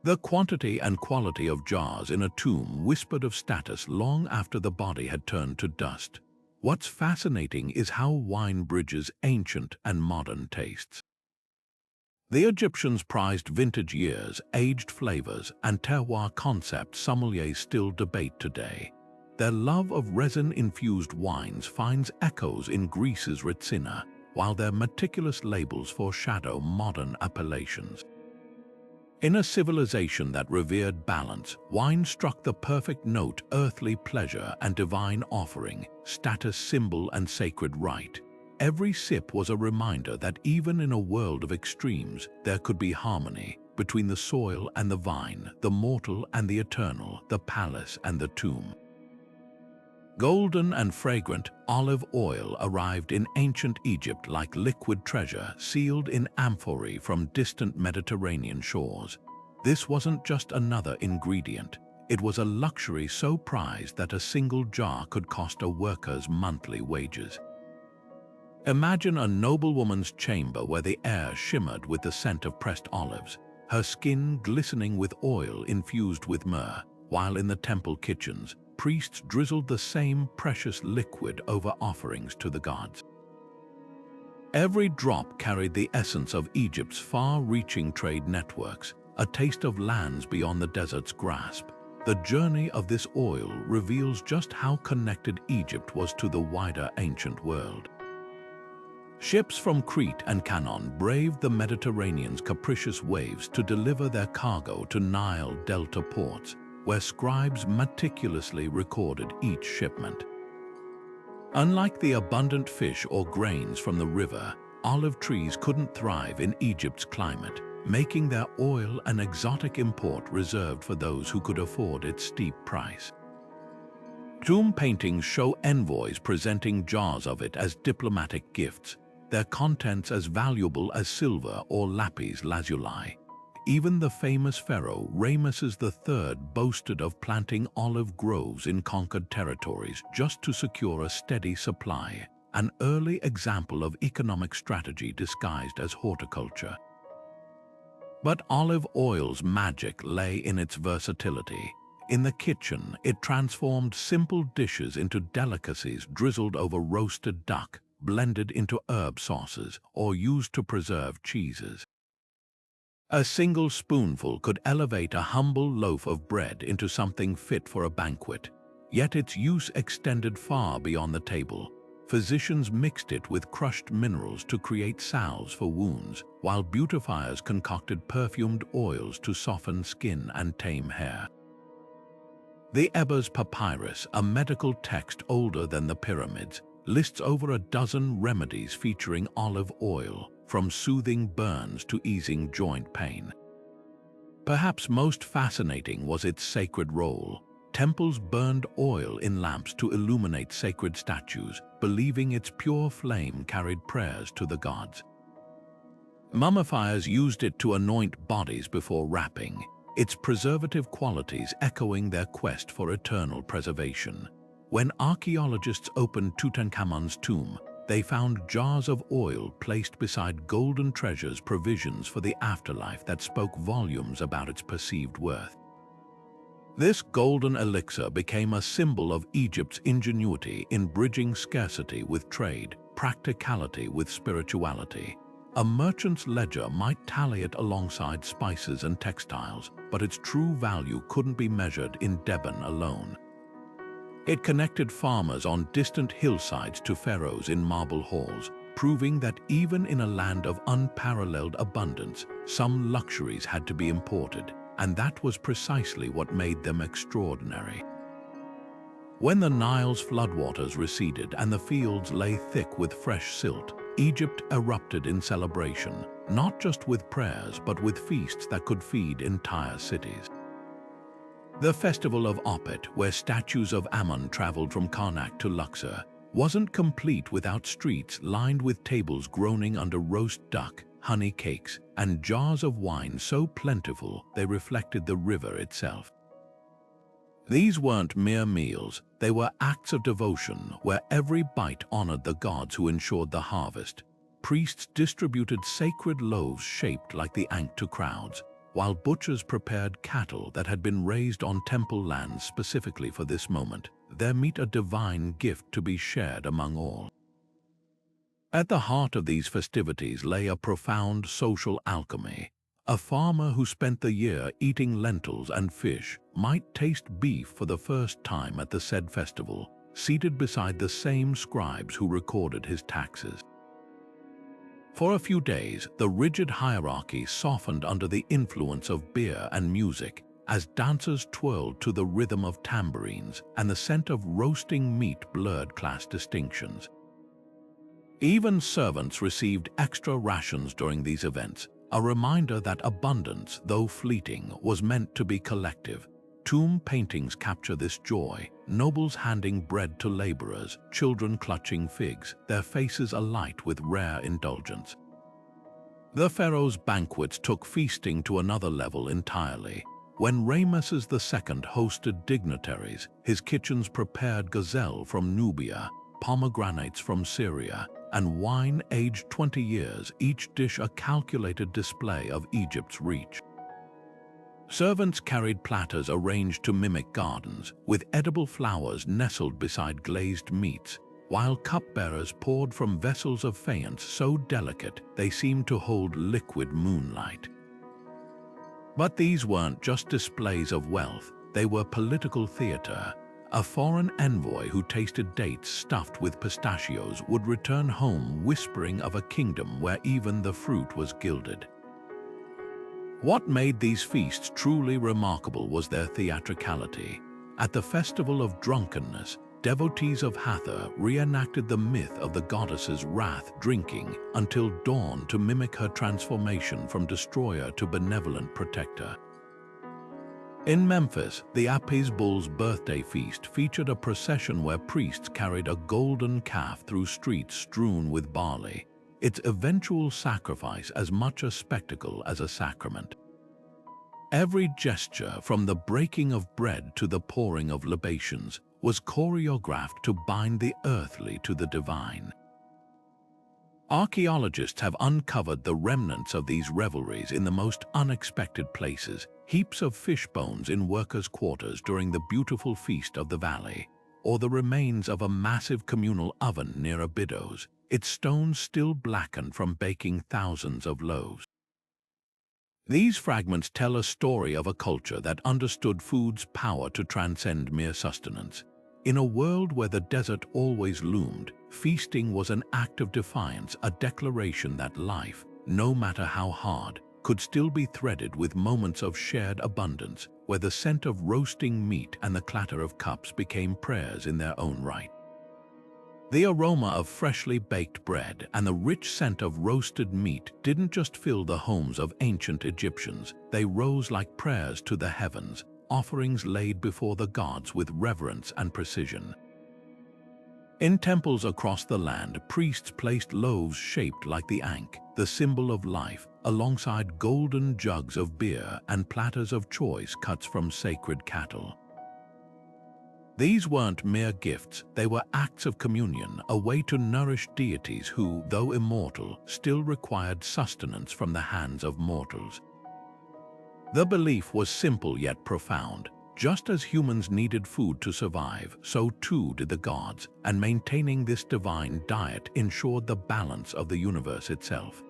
Speaker 1: The quantity and quality of jars in a tomb whispered of status long after the body had turned to dust. What's fascinating is how wine bridges ancient and modern tastes. The Egyptians prized vintage years, aged flavors, and terroir concepts sommeliers still debate today. Their love of resin-infused wines finds echoes in Greece's Retsina, while their meticulous labels foreshadow modern appellations. In a civilization that revered balance, wine struck the perfect note: earthly pleasure and divine offering, status symbol and sacred rite. Every sip was a reminder that even in a world of extremes, there could be harmony between the soil and the vine, the mortal and the eternal, the palace and the tomb. Golden and fragrant olive oil arrived in ancient Egypt like liquid treasure sealed in amphorae from distant Mediterranean shores. This wasn't just another ingredient. It was a luxury so prized that a single jar could cost a worker's monthly wages. Imagine a noblewoman's chamber where the air shimmered with the scent of pressed olives, her skin glistening with oil infused with myrrh, while in the temple kitchens, priests drizzled the same precious liquid over offerings to the gods. Every drop carried the essence of Egypt's far-reaching trade networks, a taste of lands beyond the desert's grasp. The journey of this oil reveals just how connected Egypt was to the wider ancient world. Ships from Crete and Canaan braved the Mediterranean's capricious waves to deliver their cargo to Nile Delta ports, where scribes meticulously recorded each shipment. Unlike the abundant fish or grains from the river, olive trees couldn't thrive in Egypt's climate, making their oil an exotic import reserved for those who could afford its steep price. Tomb paintings show envoys presenting jars of it as diplomatic gifts, their contents as valuable as silver or lapis lazuli. Even the famous Pharaoh Ramesses III boasted of planting olive groves in conquered territories just to secure a steady supply, an early example of economic strategy disguised as horticulture. But olive oil's magic lay in its versatility. In the kitchen, it transformed simple dishes into delicacies drizzled over roasted duck, blended into herb sauces, or used to preserve cheeses. A single spoonful could elevate a humble loaf of bread into something fit for a banquet, yet its use extended far beyond the table. Physicians mixed it with crushed minerals to create salves for wounds, while beautifiers concocted perfumed oils to soften skin and tame hair. The Ebers Papyrus, a medical text older than the pyramids, lists over a dozen remedies featuring olive oil, from soothing burns to easing joint pain. Perhaps most fascinating was its sacred role. Temples burned oil in lamps to illuminate sacred statues, believing its pure flame carried prayers to the gods. Mummifiers used it to anoint bodies before wrapping, its preservative qualities echoing their quest for eternal preservation. When archaeologists opened Tutankhamun's tomb, they found jars of oil placed beside golden treasures, provisions for the afterlife that spoke volumes about its perceived worth. This golden elixir became a symbol of Egypt's ingenuity in bridging scarcity with trade, practicality with spirituality. A merchant's ledger might tally it alongside spices and textiles, but its true value couldn't be measured in Deben alone. It connected farmers on distant hillsides to pharaohs in marble halls, proving that even in a land of unparalleled abundance, some luxuries had to be imported, and that was precisely what made them extraordinary. When the Nile's floodwaters receded and the fields lay thick with fresh silt, Egypt erupted in celebration, not just with prayers but with feasts that could feed entire cities. The festival of Opet, where statues of Ammon traveled from Karnak to Luxor, wasn't complete without streets lined with tables groaning under roast duck, honey cakes, and jars of wine so plentiful they reflected the river itself. These weren't mere meals, they were acts of devotion where every bite honored the gods who ensured the harvest. Priests distributed sacred loaves shaped like the Ankh to crowds, while butchers prepared cattle that had been raised on temple lands specifically for this moment, their meat a divine gift to be shared among all. At the heart of these festivities lay a profound social alchemy. A farmer who spent the year eating lentils and fish might taste beef for the first time at the said festival, seated beside the same scribes who recorded his taxes. For a few days, the rigid hierarchy softened under the influence of beer and music, as dancers twirled to the rhythm of tambourines and the scent of roasting meat blurred class distinctions. Even servants received extra rations during these events, a reminder that abundance, though fleeting, was meant to be collective. Tomb paintings capture this joy, nobles handing bread to laborers, children clutching figs, their faces alight with rare indulgence. The pharaoh's banquets took feasting to another level entirely. When Ramesses II hosted dignitaries, his kitchens prepared gazelle from Nubia, pomegranates from Syria, and wine aged 20 years, each dish a calculated display of Egypt's reach. Servants carried platters arranged to mimic gardens, with edible flowers nestled beside glazed meats, while cupbearers poured from vessels of faience so delicate they seemed to hold liquid moonlight. But these weren't just displays of wealth, they were political theater. A foreign envoy who tasted dates stuffed with pistachios would return home whispering of a kingdom where even the fruit was gilded. What made these feasts truly remarkable was their theatricality. At the festival of drunkenness, devotees of Hathor reenacted the myth of the goddess's wrath, drinking until dawn to mimic her transformation from destroyer to benevolent protector. In Memphis, the Apis bull's birthday feast featured a procession where priests carried a golden calf through streets strewn with barley, its eventual sacrifice as much a spectacle as a sacrament. Every gesture, from the breaking of bread to the pouring of libations, was choreographed to bind the earthly to the divine. Archaeologists have uncovered the remnants of these revelries in the most unexpected places: heaps of fish bones in workers' quarters during the beautiful feast of the valley, or the remains of a massive communal oven near Abydos, its stones still blackened from baking thousands of loaves. These fragments tell a story of a culture that understood food's power to transcend mere sustenance. In a world where the desert always loomed, feasting was an act of defiance, a declaration that life, no matter how hard, could still be threaded with moments of shared abundance, where the scent of roasting meat and the clatter of cups became prayers in their own right. The aroma of freshly baked bread and the rich scent of roasted meat didn't just fill the homes of ancient Egyptians, they rose like prayers to the heavens, offerings laid before the gods with reverence and precision. In temples across the land, priests placed loaves shaped like the ankh, the symbol of life, alongside golden jugs of beer and platters of choice cuts from sacred cattle. These weren't mere gifts, they were acts of communion, a way to nourish deities who, though immortal, still required sustenance from the hands of mortals. The belief was simple yet profound. Just as humans needed food to survive, so too did the gods, and maintaining this divine diet ensured the balance of the universe itself.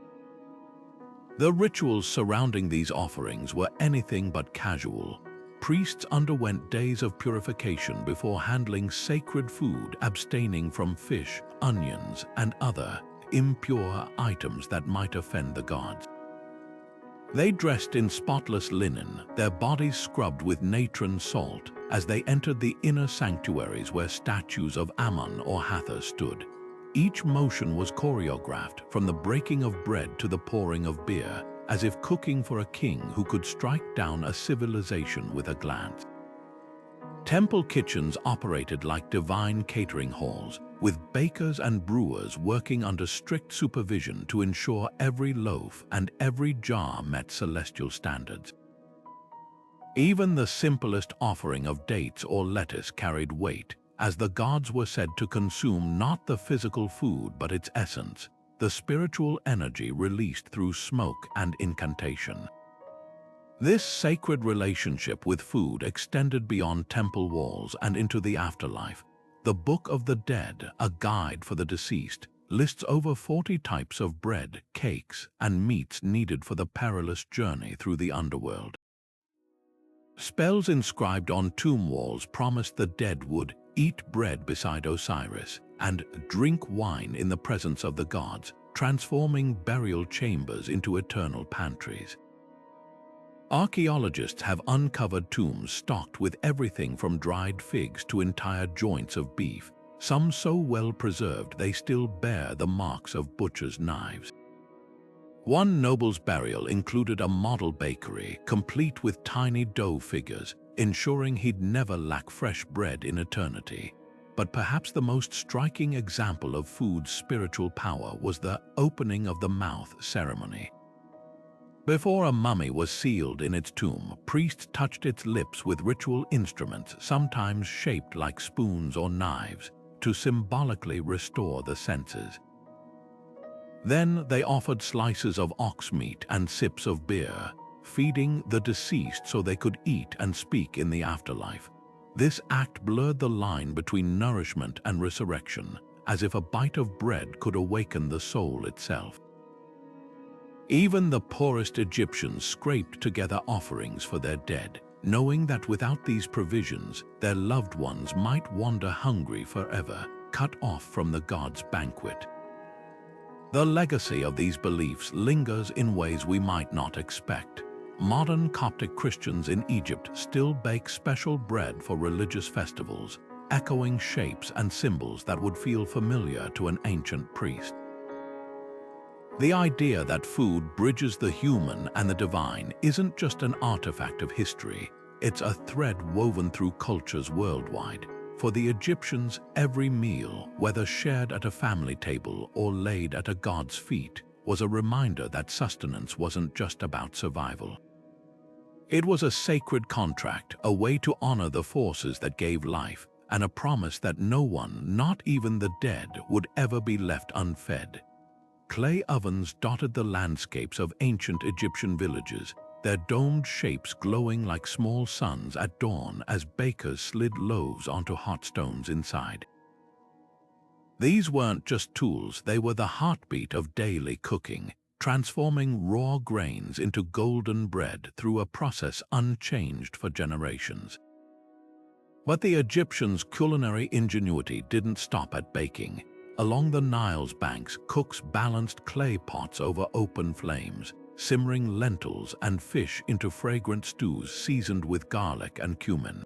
Speaker 1: The rituals surrounding these offerings were anything but casual. Priests underwent days of purification before handling sacred food, abstaining from fish, onions, and other impure items that might offend the gods. They dressed in spotless linen, their bodies scrubbed with natron salt, as they entered the inner sanctuaries where statues of Ammon or Hathor stood. Each motion was choreographed, from the breaking of bread to the pouring of beer, as if cooking for a king who could strike down a civilization with a glance. Temple kitchens operated like divine catering halls, with bakers and brewers working under strict supervision to ensure every loaf and every jar met celestial standards. Even the simplest offering of dates or lettuce carried weight, as the gods were said to consume not the physical food but its essence, the spiritual energy released through smoke and incantation. This sacred relationship with food extended beyond temple walls and into the afterlife. The Book of the Dead, a guide for the deceased, lists over 40 types of bread, cakes, and meats needed for the perilous journey through the underworld. Spells inscribed on tomb walls promised the dead would eat bread beside Osiris and drink wine in the presence of the gods, transforming burial chambers into eternal pantries. Archaeologists have uncovered tombs stocked with everything from dried figs to entire joints of beef, some so well preserved they still bear the marks of butchers' knives. One noble's burial included a model bakery, complete with tiny dough figures, ensuring he'd never lack fresh bread in eternity. But perhaps the most striking example of food's spiritual power was the opening of the mouth ceremony. Before a mummy was sealed in its tomb, priests touched its lips with ritual instruments, sometimes shaped like spoons or knives, to symbolically restore the senses. Then they offered slices of ox meat and sips of beer, feeding the deceased so they could eat and speak in the afterlife. This act blurred the line between nourishment and resurrection, as if a bite of bread could awaken the soul itself. Even the poorest Egyptians scraped together offerings for their dead, knowing that without these provisions, their loved ones might wander hungry forever, cut off from the gods' banquet. The legacy of these beliefs lingers in ways we might not expect. Modern Coptic Christians in Egypt still bake special bread for religious festivals, echoing shapes and symbols that would feel familiar to an ancient priest. The idea that food bridges the human and the divine isn't just an artifact of history, it's a thread woven through cultures worldwide. For the Egyptians, every meal, whether shared at a family table or laid at a god's feet, was a reminder that sustenance wasn't just about survival. It was a sacred contract, a way to honor the forces that gave life, and a promise that no one, not even the dead, would ever be left unfed. Clay ovens dotted the landscapes of ancient Egyptian villages, their domed shapes glowing like small suns at dawn as bakers slid loaves onto hot stones inside. These weren't just tools, they were the heartbeat of daily cooking, transforming raw grains into golden bread through a process unchanged for generations. But the Egyptians' culinary ingenuity didn't stop at baking. Along the Nile's banks, cooks balanced clay pots over open flames, simmering lentils and fish into fragrant stews seasoned with garlic and cumin.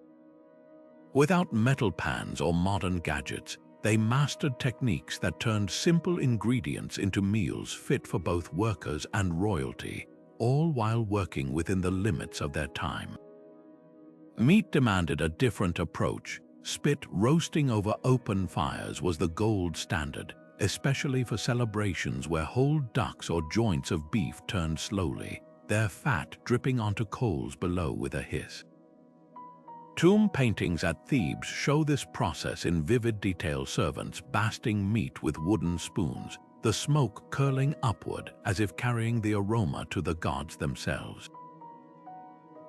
Speaker 1: Without metal pans or modern gadgets, they mastered techniques that turned simple ingredients into meals fit for both workers and royalty, all while working within the limits of their time. Meat demanded a different approach. Spit roasting over open fires was the gold standard, especially for celebrations where whole ducks or joints of beef turned slowly, their fat dripping onto coals below with a hiss. Tomb paintings at Thebes show this process in vivid detail, servants basting meat with wooden spoons, the smoke curling upward as if carrying the aroma to the gods themselves.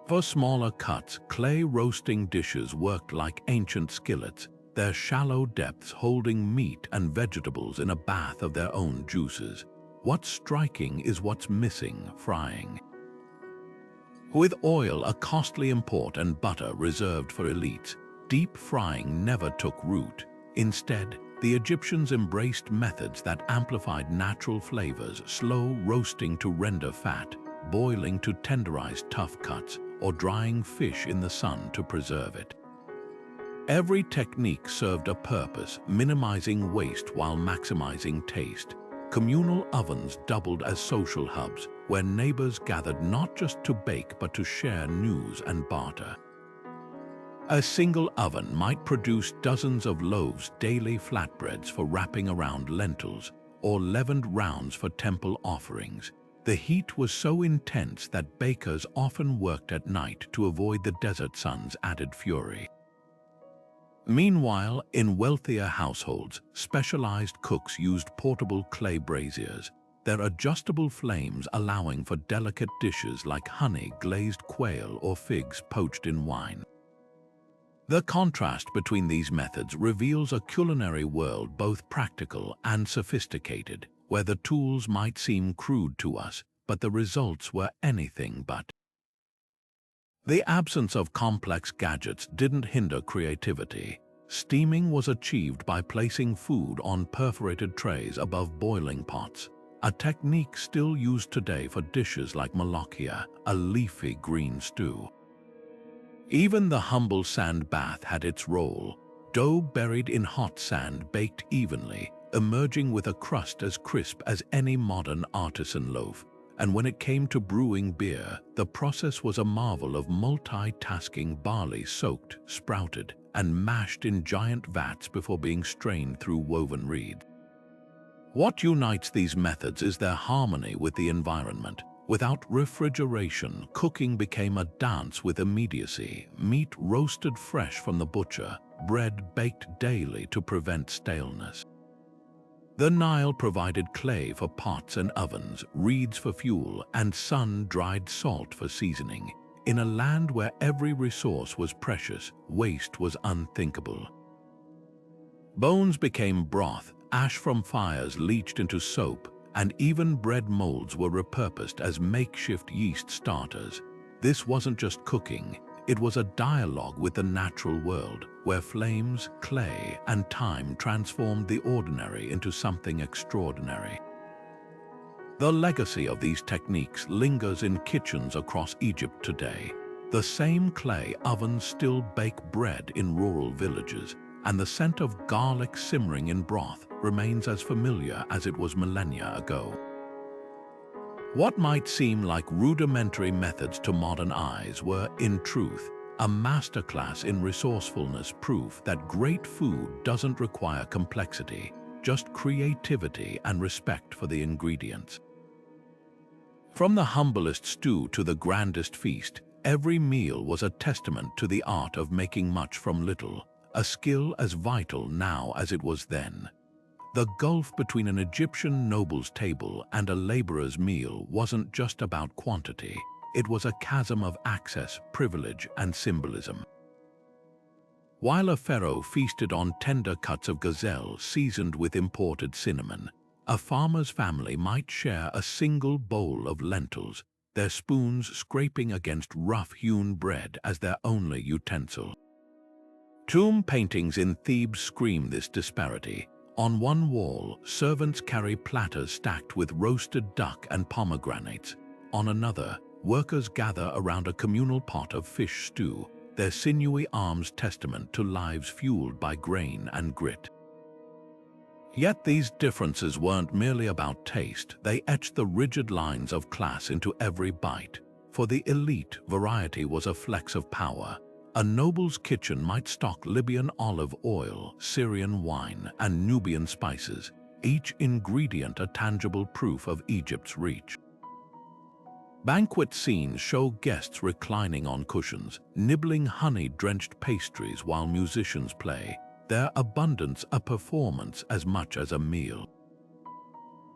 Speaker 1: For smaller cuts, clay roasting dishes worked like ancient skillets, their shallow depths holding meat and vegetables in a bath of their own juices. What's striking is what's missing: frying. With oil a costly import and butter reserved for elites, deep frying never took root. Instead, the Egyptians embraced methods that amplified natural flavors, slow roasting to render fat, boiling to tenderize tough cuts, or drying fish in the sun to preserve it. Every technique served a purpose, minimizing waste while maximizing taste. Communal ovens doubled as social hubs, where neighbors gathered not just to bake but to share news and barter. A single oven might produce dozens of loaves, daily flatbreads for wrapping around lentils, or leavened rounds for temple offerings. The heat was so intense that bakers often worked at night to avoid the desert sun's added fury. Meanwhile, in wealthier households, specialized cooks used portable clay braziers, their adjustable flames allowing for delicate dishes like honey glazed quail or figs poached in wine. The contrast between these methods reveals a culinary world both practical and sophisticated, where the tools might seem crude to us, but the results were anything but. The absence of complex gadgets didn't hinder creativity. Steaming was achieved by placing food on perforated trays above boiling pots, a technique still used today for dishes like molokhia, a leafy green stew. Even the humble sand bath had its role. Dough buried in hot sand baked evenly, emerging with a crust as crisp as any modern artisan loaf. And when it came to brewing beer, the process was a marvel of multitasking: barley soaked, sprouted, and mashed in giant vats before being strained through woven reed. What unites these methods is their harmony with the environment. Without refrigeration, cooking became a dance with immediacy: meat roasted fresh from the butcher, bread baked daily to prevent staleness. The Nile provided clay for pots and ovens, reeds for fuel, and sun-dried salt for seasoning. In a land where every resource was precious, waste was unthinkable. Bones became broth, ash from fires leached into soap, and even bread molds were repurposed as makeshift yeast starters. This wasn't just cooking, it was a dialogue with the natural world, where flames, clay, and time transformed the ordinary into something extraordinary. The legacy of these techniques lingers in kitchens across Egypt today. The same clay ovens still bake bread in rural villages, and the scent of garlic simmering in broth remains as familiar as it was millennia ago. What might seem like rudimentary methods to modern eyes were, in truth, a masterclass in resourcefulness, proof that great food doesn't require complexity, just creativity and respect for the ingredients. From the humblest stew to the grandest feast, Every meal was a testament to the art of making much from little, a skill as vital now as it was then. The gulf between an Egyptian noble's table and a laborer's meal wasn't just about quantity. It was a chasm of access, privilege, and symbolism. While a pharaoh feasted on tender cuts of gazelle seasoned with imported cinnamon, a farmer's family might share a single bowl of lentils, their spoons scraping against rough-hewn bread as their only utensil. Tomb paintings in Thebes scream this disparity. On one wall, servants carry platters stacked with roasted duck and pomegranates. On another, workers gather around a communal pot of fish stew, their sinewy arms testament to lives fueled by grain and grit. Yet these differences weren't merely about taste, they etched the rigid lines of class into every bite. For the elite, variety was a flex of power. A noble's kitchen might stock Libyan olive oil, Syrian wine, and Nubian spices, each ingredient a tangible proof of Egypt's reach. Banquet scenes show guests reclining on cushions, nibbling honey-drenched pastries while musicians play, their abundance a performance as much as a meal.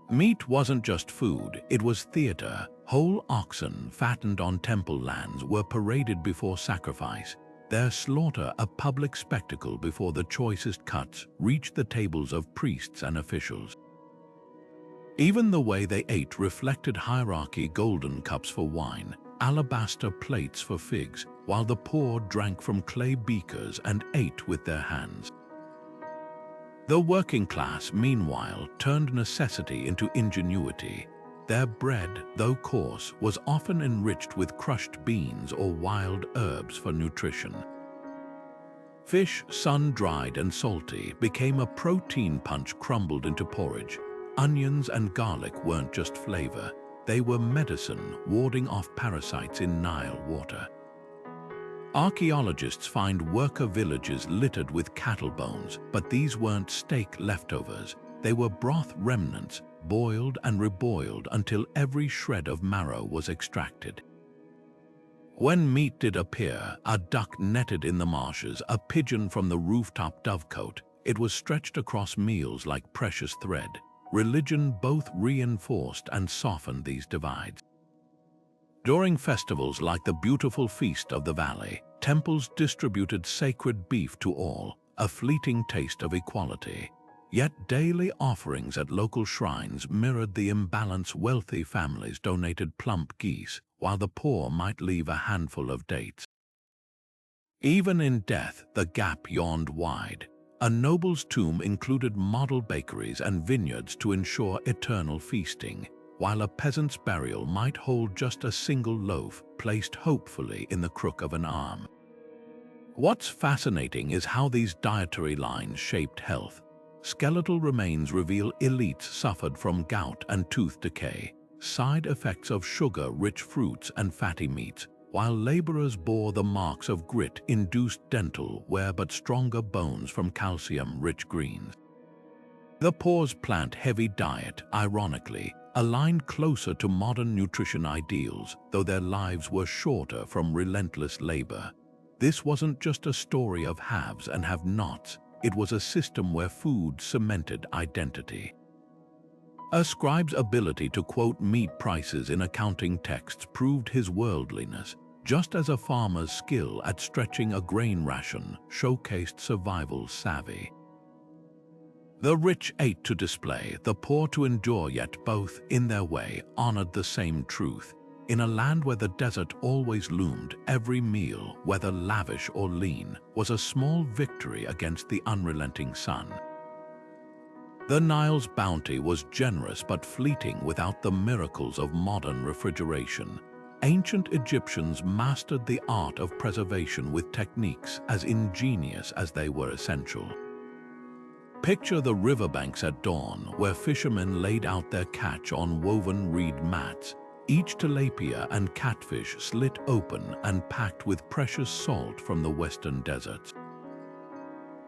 Speaker 1: Meat wasn't just food, it was theater. Whole oxen fattened on temple lands were paraded before sacrifice, their slaughter a public spectacle before the choicest cuts reached the tables of priests and officials. Even the way they ate reflected hierarchy: golden cups for wine, alabaster plates for figs, while the poor drank from clay beakers and ate with their hands. The working class, meanwhile, turned necessity into ingenuity. Their bread, though coarse, was often enriched with crushed beans or wild herbs for nutrition. Fish, sun-dried and salty, became a protein punch crumbled into porridge. Onions and garlic weren't just flavor, they were medicine, warding off parasites in Nile water. Archaeologists find worker villages littered with cattle bones, but these weren't steak leftovers. They were broth remnants, boiled and reboiled until every shred of marrow was extracted. When meat did appear, a duck netted in the marshes, a pigeon from the rooftop dovecote, it was stretched across meals like precious thread. Religion both reinforced and softened these divides. During festivals like the beautiful Feast of the Valley, temples distributed sacred beef to all, a fleeting taste of equality. Yet daily offerings at local shrines mirrored the imbalance. Wealthy families donated plump geese, while the poor might leave a handful of dates. Even in death, the gap yawned wide. A noble's tomb included model bakeries and vineyards to ensure eternal feasting, while a peasant's burial might hold just a single loaf, placed hopefully in the crook of an arm. What's fascinating is how these dietary lines shaped health. Skeletal remains reveal elites suffered from gout and tooth decay, side effects of sugar-rich fruits and fatty meats, while laborers bore the marks of grit-induced dental wear but stronger bones from calcium-rich greens. The poor's plant-heavy diet, ironically, aligned closer to modern nutrition ideals, though their lives were shorter from relentless labor. This wasn't just a story of haves and have-nots, it was a system where food cemented identity. A scribe's ability to quote meat prices in accounting texts proved his worldliness, just as a farmer's skill at stretching a grain ration showcased survival savvy. The rich ate to display, the poor to endure, yet both, in their way, honored the same truth. In a land where the desert always loomed, every meal, whether lavish or lean, was a small victory against the unrelenting sun. The Nile's bounty was generous but fleeting without the miracles of modern refrigeration. Ancient Egyptians mastered the art of preservation with techniques as ingenious as they were essential. Picture the riverbanks at dawn, where fishermen laid out their catch on woven reed mats, each tilapia and catfish slit open and packed with precious salt from the western deserts.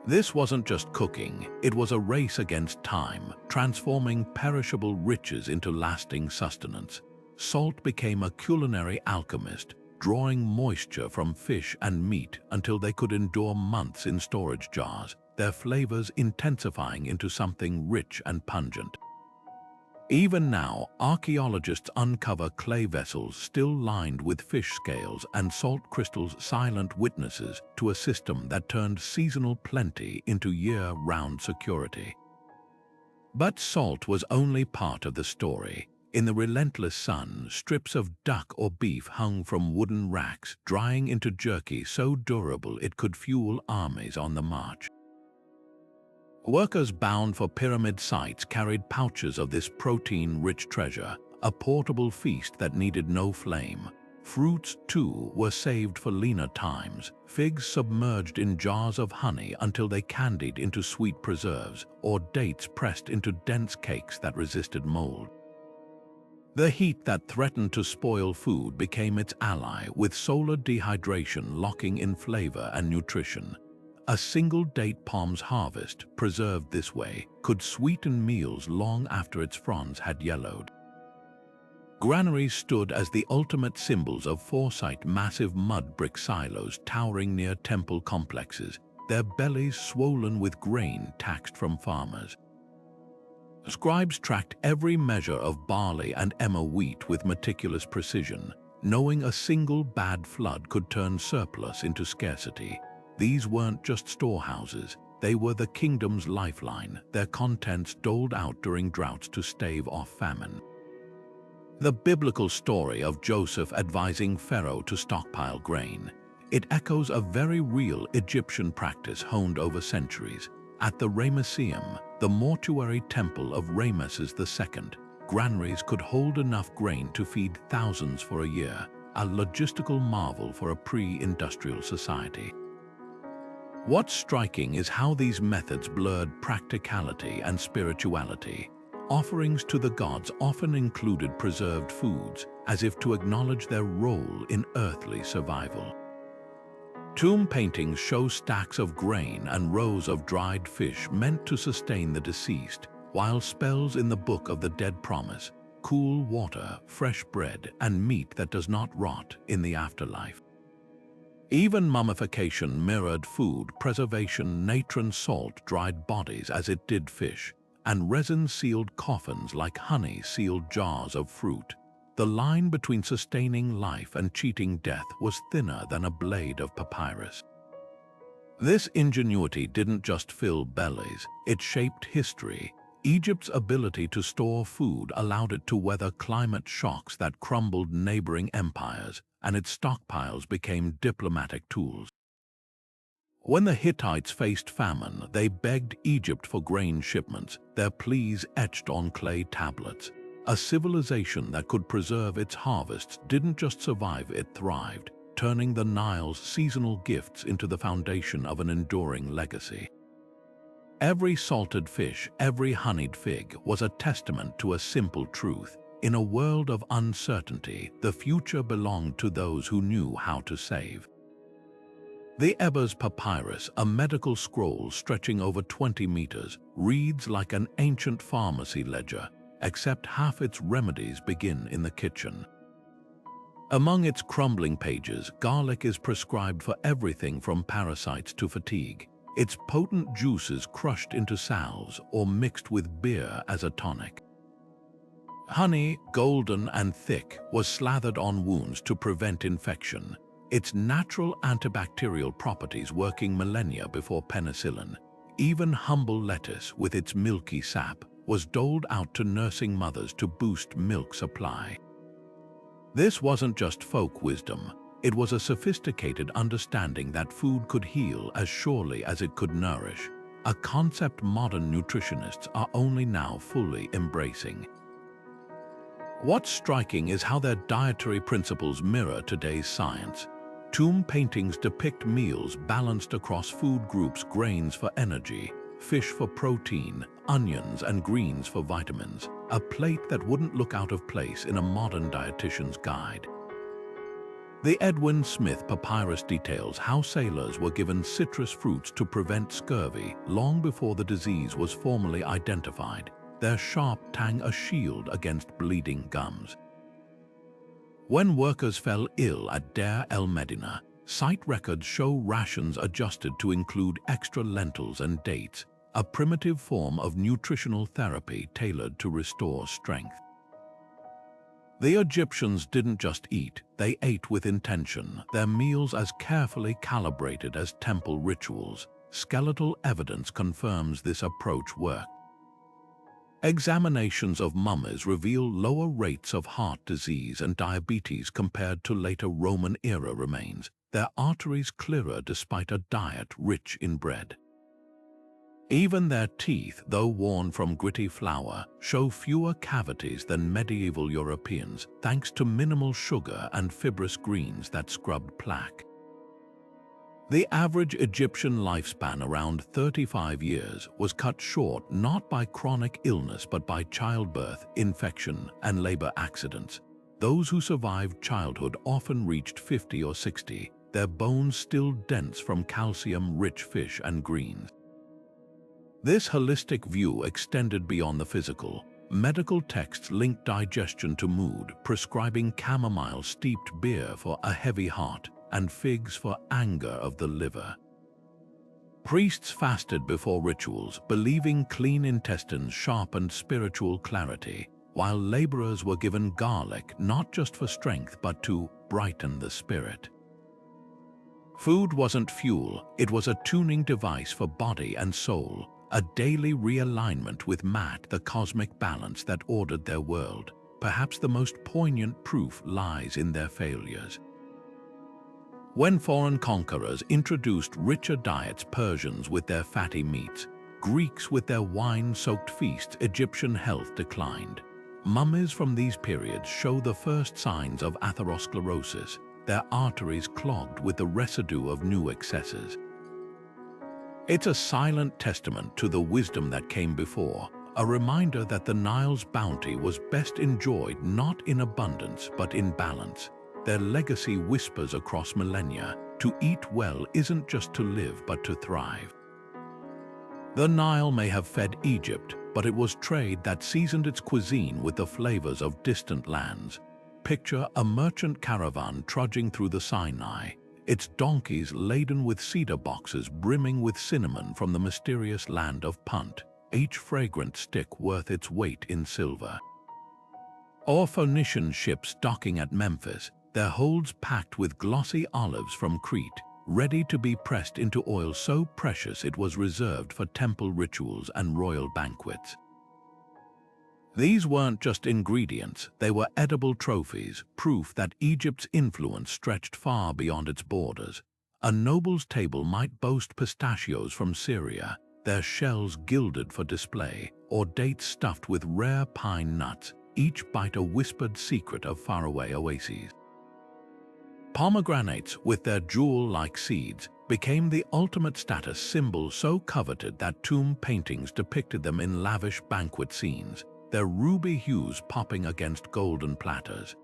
Speaker 1: This wasn't just cooking, it was a race against time, transforming perishable riches into lasting sustenance. Salt became a culinary alchemist, drawing moisture from fish and meat until they could endure months in storage jars, their flavors intensifying into something rich and pungent. Even now, archaeologists uncover clay vessels still lined with fish scales and salt crystals, silent witnesses to a system that turned seasonal plenty into year-round security. But salt was only part of the story. In the relentless sun, strips of duck or beef hung from wooden racks, drying into jerky so durable it could fuel armies on the march. Workers bound for pyramid sites carried pouches of this protein-rich treasure, a portable feast that needed no flame. Fruits, too, were saved for leaner times, figs submerged in jars of honey until they candied into sweet preserves, or dates pressed into dense cakes that resisted mold. The heat that threatened to spoil food became its ally, with solar dehydration locking in flavor and nutrition. A single date palm's harvest, preserved this way, could sweeten meals long after its fronds had yellowed. Granaries stood as the ultimate symbols of foresight, massive mud brick silos towering near temple complexes, their bellies swollen with grain taxed from farmers. Scribes tracked every measure of barley and emmer wheat with meticulous precision, knowing a single bad flood could turn surplus into scarcity. These weren't just storehouses, they were the kingdom's lifeline, their contents doled out during droughts to stave off famine. The biblical story of Joseph advising Pharaoh to stockpile grain. It echoes a very real Egyptian practice honed over centuries. At the Ramesseum, the mortuary temple of Rameses II, granaries could hold enough grain to feed thousands for a year, a logistical marvel for a pre-industrial society. What's striking is how these methods blurred practicality and spirituality. Offerings to the gods often included preserved foods, as if to acknowledge their role in earthly survival. Tomb paintings show stacks of grain and rows of dried fish meant to sustain the deceased, while spells in the Book of the Dead promise cool water, fresh bread, and meat that does not rot in the afterlife. Even mummification mirrored food preservation, natron salt dried bodies as it did fish, and resin-sealed coffins like honey-sealed jars of fruit. The line between sustaining life and cheating death was thinner than a blade of papyrus. This ingenuity didn't just fill bellies, it shaped history. Egypt's ability to store food allowed it to weather climate shocks that crumbled neighboring empires, and its stockpiles became diplomatic tools. When the Hittites faced famine, they begged Egypt for grain shipments, their pleas etched on clay tablets. A civilization that could preserve its harvests didn't just survive, it thrived, turning the Nile's seasonal gifts into the foundation of an enduring legacy. Every salted fish, every honeyed fig was a testament to a simple truth. In a world of uncertainty, the future belonged to those who knew how to save. The Ebers Papyrus, a medical scroll stretching over 20 meters, reads like an ancient pharmacy ledger, except half its remedies begin in the kitchen. Among its crumbling pages, garlic is prescribed for everything from parasites to fatigue, its potent juices crushed into salves or mixed with beer as a tonic. Honey, golden and thick, was slathered on wounds to prevent infection, its natural antibacterial properties working millennia before penicillin. Even humble lettuce, with its milky sap, was doled out to nursing mothers to boost milk supply. This wasn't just folk wisdom, it was a sophisticated understanding that food could heal as surely as it could nourish, a concept modern nutritionists are only now fully embracing. What's striking is how their dietary principles mirror today's science. Tomb paintings depict meals balanced across food groups: grains for energy, fish for protein, onions and greens for vitamins, a plate that wouldn't look out of place in a modern dietitian's guide. The Edwin Smith Papyrus details how sailors were given citrus fruits to prevent scurvy long before the disease was formally identified, their sharp tang a shield against bleeding gums. When workers fell ill at Deir el-Medina, site records show rations adjusted to include extra lentils and dates, a primitive form of nutritional therapy tailored to restore strength. The Egyptians didn't just eat, they ate with intention, their meals as carefully calibrated as temple rituals. Skeletal evidence confirms this approach worked. Examinations of mummies reveal lower rates of heart disease and diabetes compared to later Roman-era remains, their arteries clearer despite a diet rich in bread. Even their teeth, though worn from gritty flour, show fewer cavities than medieval Europeans thanks to minimal sugar and fibrous greens that scrubbed plaque. The average Egyptian lifespan, around 35 years, was cut short not by chronic illness but by childbirth, infection, and labor accidents. Those who survived childhood often reached 50 or 60, their bones still dense from calcium-rich fish and greens. This holistic view extended beyond the physical. Medical texts linked digestion to mood, prescribing chamomile-steeped beer for a heavy heart and figs for anger of the liver. Priests fasted before rituals, believing clean intestines sharpened spiritual clarity, while laborers were given garlic not just for strength but to brighten the spirit. Food wasn't fuel, it was a tuning device for body and soul, a daily realignment with Mat, the cosmic balance that ordered their world. Perhaps the most poignant proof lies in their failures. When foreign conquerors introduced richer diets, Persians with their fatty meats, Greeks with their wine-soaked feasts, Egyptian health declined. Mummies from these periods show the first signs of atherosclerosis, their arteries clogged with the residue of new excesses. It's a silent testament to the wisdom that came before, a reminder that the Nile's bounty was best enjoyed not in abundance but in balance. Their legacy whispers across millennia: to eat well isn't just to live but to thrive. The Nile may have fed Egypt, but it was trade that seasoned its cuisine with the flavors of distant lands. Picture a merchant caravan trudging through the Sinai, its donkeys laden with cedar boxes brimming with cinnamon from the mysterious land of Punt, each fragrant stick worth its weight in silver. Or Phoenician ships docking at Memphis, their holds packed with glossy olives from Crete, ready to be pressed into oil so precious it was reserved for temple rituals and royal banquets. These weren't just ingredients, they were edible trophies, proof that Egypt's influence stretched far beyond its borders. A noble's table might boast pistachios from Syria, their shells gilded for display, or dates stuffed with rare pine nuts, each bite a whispered secret of faraway oases. Pomegranates, with their jewel-like seeds, became the ultimate status symbol, so coveted that tomb paintings depicted them in lavish banquet scenes, their ruby hues popping against golden platters.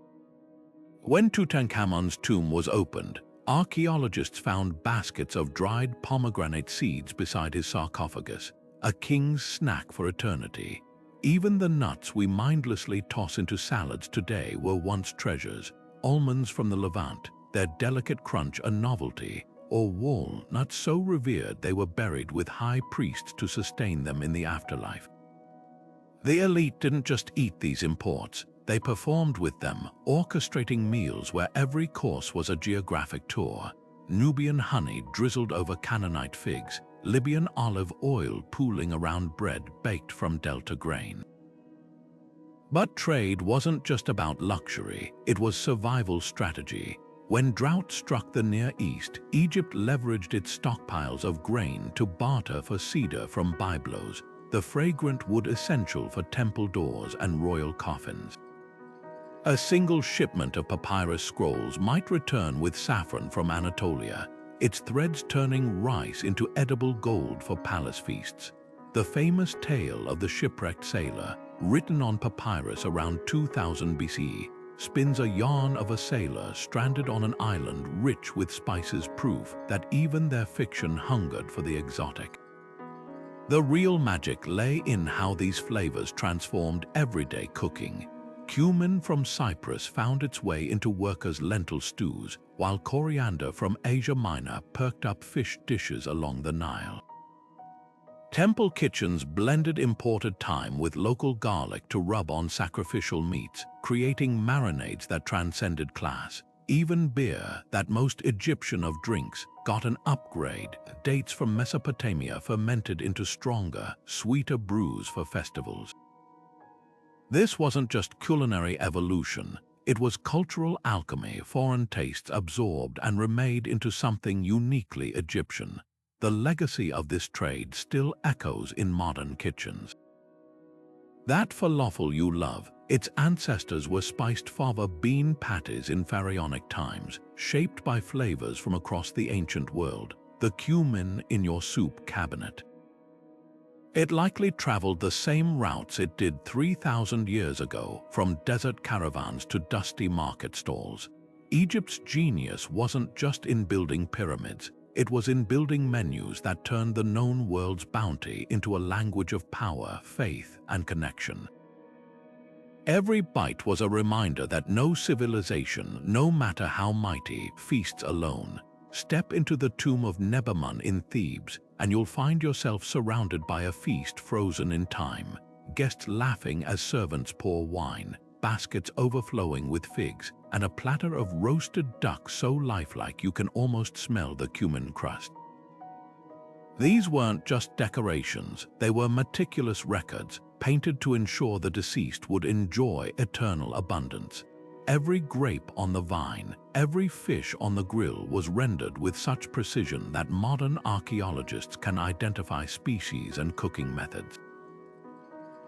Speaker 1: When Tutankhamun's tomb was opened, archaeologists found baskets of dried pomegranate seeds beside his sarcophagus, a king's snack for eternity. Even the nuts we mindlessly toss into salads today were once treasures: almonds from the Levant, their delicate crunch a novelty, or walnuts so revered they were buried with high priests to sustain them in the afterlife. The elite didn't just eat these imports, they performed with them, orchestrating meals where every course was a geographic tour. Nubian honey drizzled over Canaanite figs, Libyan olive oil pooling around bread baked from Delta grain. But trade wasn't just about luxury, it was survival strategy. When drought struck the Near East, Egypt leveraged its stockpiles of grain to barter for cedar from byblos, the fragrant wood essential for temple doors and royal coffins. A single shipment of papyrus scrolls might return with saffron from Anatolia, its threads turning rice into edible gold for palace feasts. The famous tale of the shipwrecked sailor, written on papyrus around 2000 BCE, spins a yarn of a sailor stranded on an island rich with spices, proof that even their fiction hungered for the exotic. The real magic lay in how these flavors transformed everyday cooking. Cumin from Cyprus found its way into workers' lentil stews, while coriander from Asia Minor perked up fish dishes along the Nile. Temple kitchens blended imported thyme with local garlic to rub on sacrificial meats, creating marinades that transcended class. Even beer, that most Egyptian of drinks, got an upgrade. Dates from Mesopotamia fermented into stronger, sweeter brews for festivals. This wasn't just culinary evolution, it was cultural alchemy, foreign tastes absorbed and remade into something uniquely Egyptian. The legacy of this trade still echoes in modern kitchens. That falafel you love, its ancestors were spiced fava bean patties in pharaonic times, shaped by flavors from across the ancient world. The cumin in your soup cabinet. It likely traveled the same routes it did 3,000 years ago, from desert caravans to dusty market stalls. Egypt's genius wasn't just in building pyramids, it was in building menus that turned the known world's bounty into a language of power, faith, and connection. Every bite was a reminder that no civilization, no matter how mighty, feasts alone. Step into the tomb of Nebamun in Thebes, and you'll find yourself surrounded by a feast frozen in time. Guests laughing as servants pour wine, baskets overflowing with figs, and a platter of roasted duck so lifelike you can almost smell the cumin crust. These weren't just decorations, they were meticulous records, painted to ensure the deceased would enjoy eternal abundance. Every grape on the vine, every fish on the grill was rendered with such precision that modern archaeologists can identify species and cooking methods.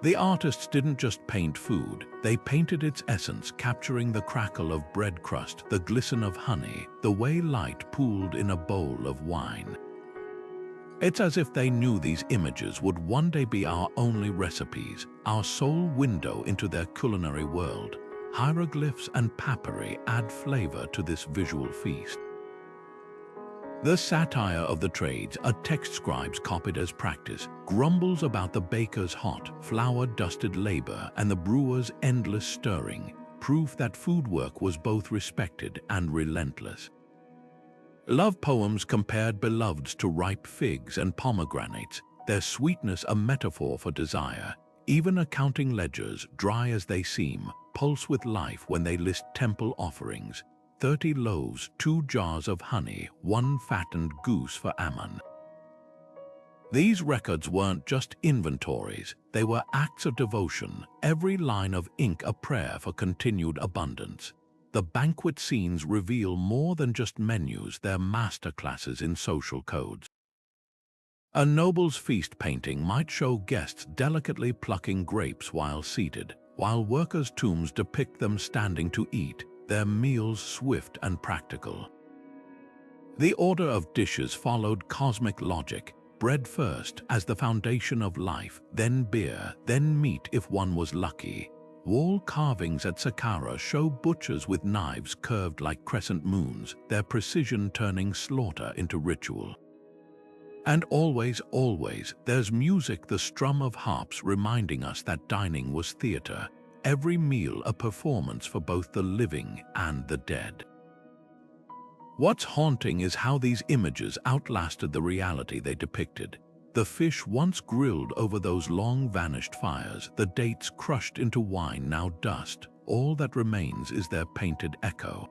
Speaker 1: The artists didn't just paint food, they painted its essence, capturing the crackle of bread crust, the glisten of honey, the way light pooled in a bowl of wine. It's as if they knew these images would one day be our only recipes, our sole window into their culinary world. Hieroglyphs and papyri add flavor to this visual feast. The satire of the trades, a text scribes copied as practice, grumbles about the baker's hot, flour-dusted labor and the brewer's endless stirring, proof that food work was both respected and relentless. Love poems compared beloveds to ripe figs and pomegranates, their sweetness a metaphor for desire. Even accounting ledgers, dry as they seem, pulse with life when they list temple offerings. 30 loaves, 2 jars of honey, 1 fattened goose for Ammon. These records weren't just inventories, they were acts of devotion, every line of ink a prayer for continued abundance. The banquet scenes reveal more than just menus, they're masterclasses in social codes. A noble's feast painting might show guests delicately plucking grapes while seated, while workers' tombs depict them standing to eat, their meals swift and practical. The order of dishes followed cosmic logic, bread first as the foundation of life, then beer, then meat if one was lucky. Wall carvings at Saqqara show butchers with knives curved like crescent moons, their precision turning slaughter into ritual. And always, there's music, the strum of harps reminding us that dining was theater, every meal a performance for both the living and the dead. What's haunting is how these images outlasted the reality they depicted. The fish once grilled over those long-vanished fires, the dates crushed into wine now dust, all that remains is their painted echo.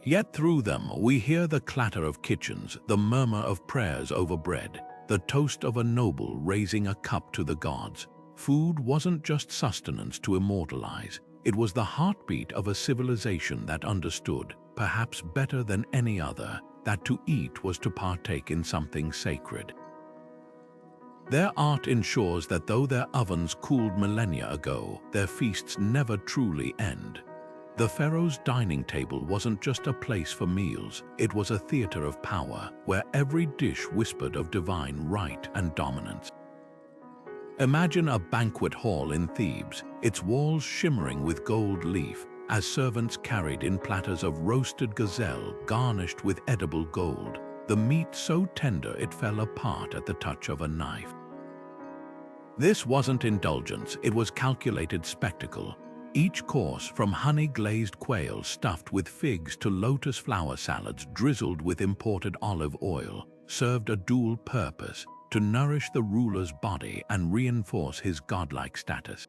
Speaker 1: Yet through them we hear the clatter of kitchens, the murmur of prayers over bread, the toast of a noble raising a cup to the gods. Food wasn't just sustenance to immortalize, it was the heartbeat of a civilization that understood, perhaps better than any other, that to eat was to partake in something sacred. Their art ensures that though their ovens cooled millennia ago, their feasts never truly end. The Pharaoh's dining table wasn't just a place for meals, it was a theater of power, where every dish whispered of divine right and dominance. Imagine a banquet hall in Thebes, its walls shimmering with gold leaf, as servants carried in platters of roasted gazelle garnished with edible gold, the meat so tender it fell apart at the touch of a knife. This wasn't indulgence, it was calculated spectacle. Each course, from honey-glazed quail stuffed with figs to lotus flower salads drizzled with imported olive oil, served a dual purpose: to nourish the ruler's body and reinforce his godlike status.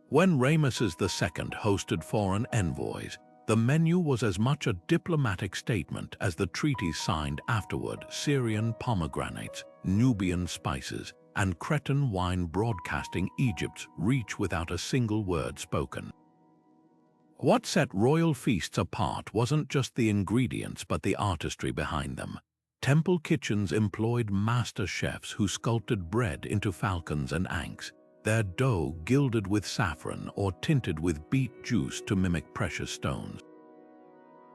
Speaker 1: When Ramesses II hosted foreign envoys, the menu was as much a diplomatic statement as the treaties signed afterward: Syrian pomegranates, Nubian spices, and Cretan wine broadcasting Egypt's reach without a single word spoken. What set royal feasts apart wasn't just the ingredients but the artistry behind them. Temple kitchens employed master chefs who sculpted bread into falcons and ankhs, their dough gilded with saffron or tinted with beet juice to mimic precious stones.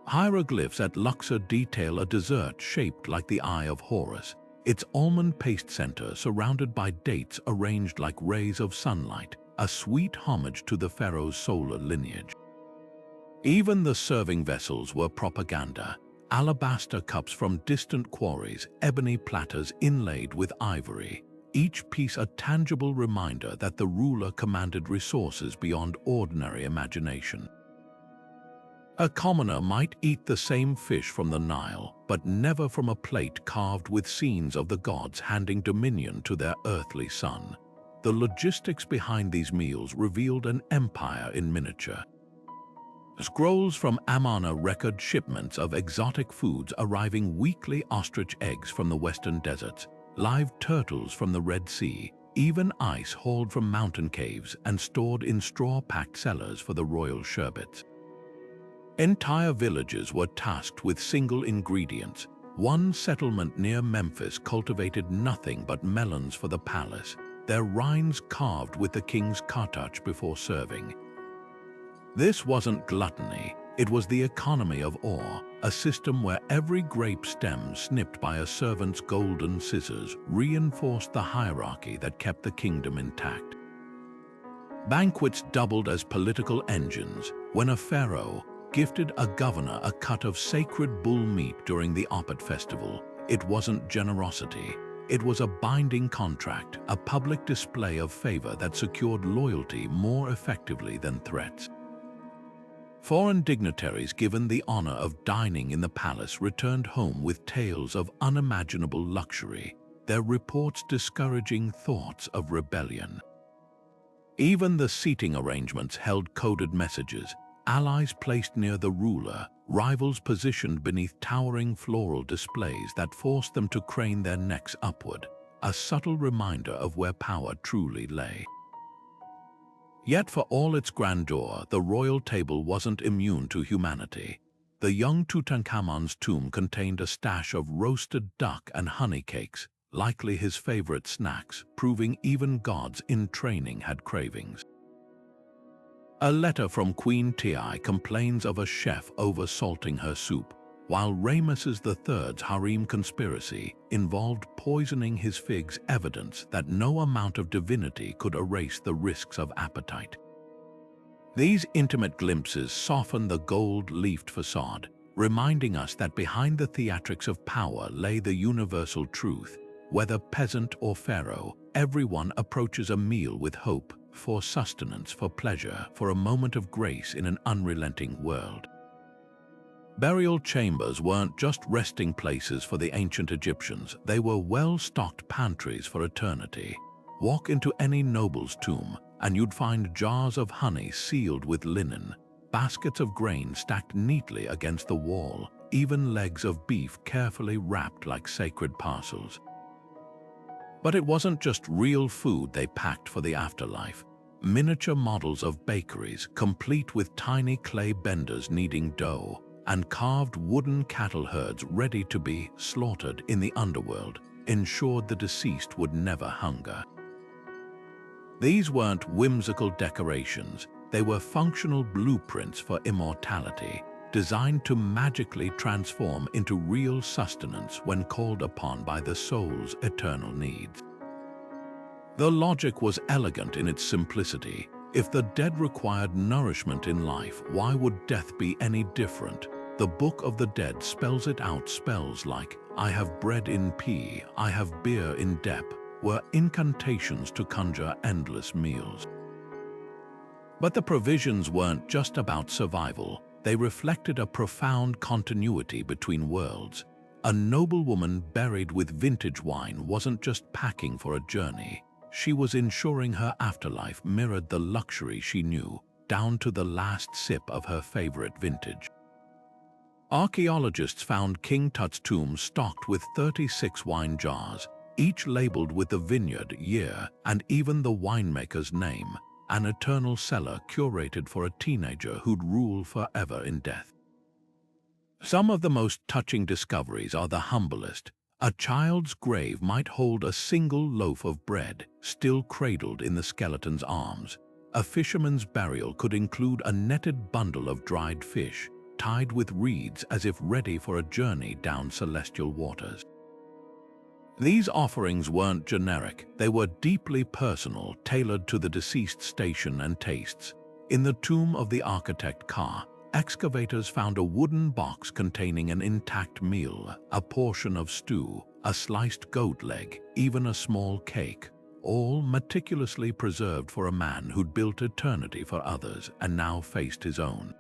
Speaker 1: Hieroglyphs at Luxor detail a dessert shaped like the Eye of Horus, its almond paste center surrounded by dates arranged like rays of sunlight, a sweet homage to the pharaoh's solar lineage. Even the serving vessels were propaganda: alabaster cups from distant quarries, ebony platters inlaid with ivory, each piece a tangible reminder that the ruler commanded resources beyond ordinary imagination. A commoner might eat the same fish from the Nile, but never from a plate carved with scenes of the gods handing dominion to their earthly son. The logistics behind these meals revealed an empire in miniature. Scrolls from Amarna record shipments of exotic foods arriving weekly: ostrich eggs from the western deserts, live turtles from the Red Sea, even ice hauled from mountain caves and stored in straw-packed cellars for the royal sherbets. Entire villages were tasked with single ingredients. One settlement near Memphis cultivated nothing but melons for the palace, their rinds carved with the king's cartouche before serving. This wasn't gluttony, it was the economy of ore, a system where every grape stem snipped by a servant's golden scissors reinforced the hierarchy that kept the kingdom intact. Banquets doubled as political engines. When a pharaoh gifted a governor a cut of sacred bull meat during the Opet festival, it wasn't generosity. It was a binding contract, a public display of favor that secured loyalty more effectively than threats. Foreign dignitaries given the honor of dining in the palace returned home with tales of unimaginable luxury, their reports discouraging thoughts of rebellion. Even the seating arrangements held coded messages: allies placed near the ruler, rivals positioned beneath towering floral displays that forced them to crane their necks upward, a subtle reminder of where power truly lay. Yet for all its grandeur, the royal table wasn't immune to humanity. The young Tutankhamun's tomb contained a stash of roasted duck and honey cakes, likely his favorite snacks, proving even gods in training had cravings. A letter from Queen Tiye complains of a chef over-salting her soup, while Ramesses III's harem conspiracy involved poisoning his figs, evidence that no amount of divinity could erase the risks of appetite. These intimate glimpses soften the gold-leafed facade, reminding us that behind the theatrics of power lay the universal truth: whether peasant or pharaoh, everyone approaches a meal with hope, for sustenance, for pleasure, for a moment of grace in an unrelenting world. Burial chambers weren't just resting places for the ancient Egyptians, they were well-stocked pantries for eternity. Walk into any noble's tomb, and you'd find jars of honey sealed with linen, baskets of grain stacked neatly against the wall, even legs of beef carefully wrapped like sacred parcels. But it wasn't just real food they packed for the afterlife. Miniature models of bakeries, complete with tiny clay benders kneading dough, and carved wooden cattle herds ready to be slaughtered in the underworld, ensured the deceased would never hunger. These weren't whimsical decorations, they were functional blueprints for immortality, designed to magically transform into real sustenance when called upon by the soul's eternal needs. The logic was elegant in its simplicity. If the dead required nourishment in life, why would death be any different? The Book of the Dead spells it out. Spells like, "I have bread in Pi, I have beer in Dep," were incantations to conjure endless meals. But the provisions weren't just about survival. They reflected a profound continuity between worlds. A noblewoman buried with vintage wine wasn't just packing for a journey. She was ensuring her afterlife mirrored the luxury she knew, down to the last sip of her favorite vintage. Archaeologists found King Tut's tomb stocked with 36 wine jars, each labeled with the vineyard, year, and even the winemaker's name, an eternal cellar curated for a teenager who'd rule forever in death. Some of the most touching discoveries are the humblest. A child's grave might hold a single loaf of bread, still cradled in the skeleton's arms. A fisherman's burial could include a netted bundle of dried fish, tied with reeds as if ready for a journey down celestial waters. These offerings weren't generic, they were deeply personal, tailored to the deceased's station and tastes. In the tomb of the architect Ka, excavators found a wooden box containing an intact meal, a portion of stew, a sliced goat leg, even a small cake, all meticulously preserved for a man who'd built eternity for others and now faced his own.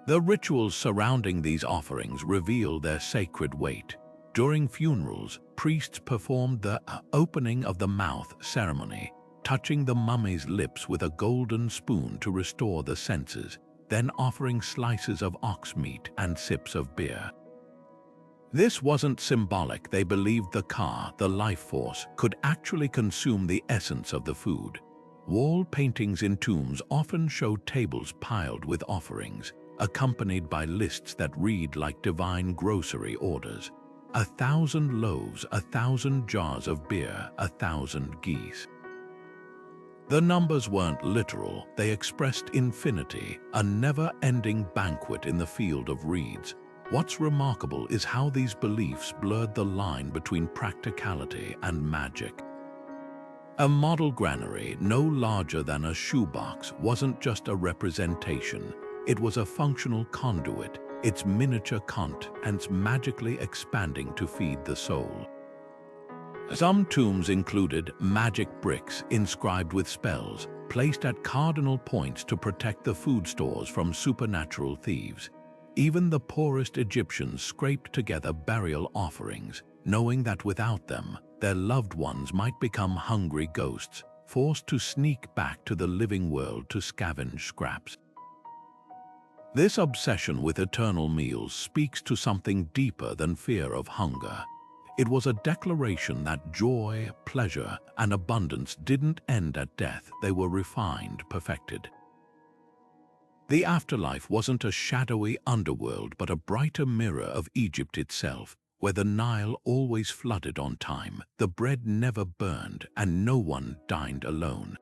Speaker 1: The rituals surrounding these offerings reveal their sacred weight. During funerals, priests performed the opening of the mouth ceremony, touching the mummy's lips with a golden spoon to restore the senses, then offering slices of ox meat and sips of beer. This wasn't symbolic. They believed the Ka, the life force, could actually consume the essence of the food. Wall paintings in tombs often show tables piled with offerings, accompanied by lists that read like divine grocery orders. 1,000 loaves, 1,000 jars of beer, 1,000 geese. The numbers weren't literal, they expressed infinity, a never-ending banquet in the field of reeds. What's remarkable is how these beliefs blurred the line between practicality and magic. A model granary, no larger than a shoebox, wasn't just a representation. It was a functional conduit, its miniature contents magically expanding to feed the soul. Some tombs included magic bricks inscribed with spells, placed at cardinal points to protect the food stores from supernatural thieves. Even the poorest Egyptians scraped together burial offerings, knowing that without them, their loved ones might become hungry ghosts, forced to sneak back to the living world to scavenge scraps. This obsession with eternal meals speaks to something deeper than fear of hunger. It was a declaration that joy, pleasure, and abundance didn't end at death, they were refined, perfected. The afterlife wasn't a shadowy underworld but a brighter mirror of Egypt itself, where the Nile always flooded on time, the bread never burned, and no one dined alone.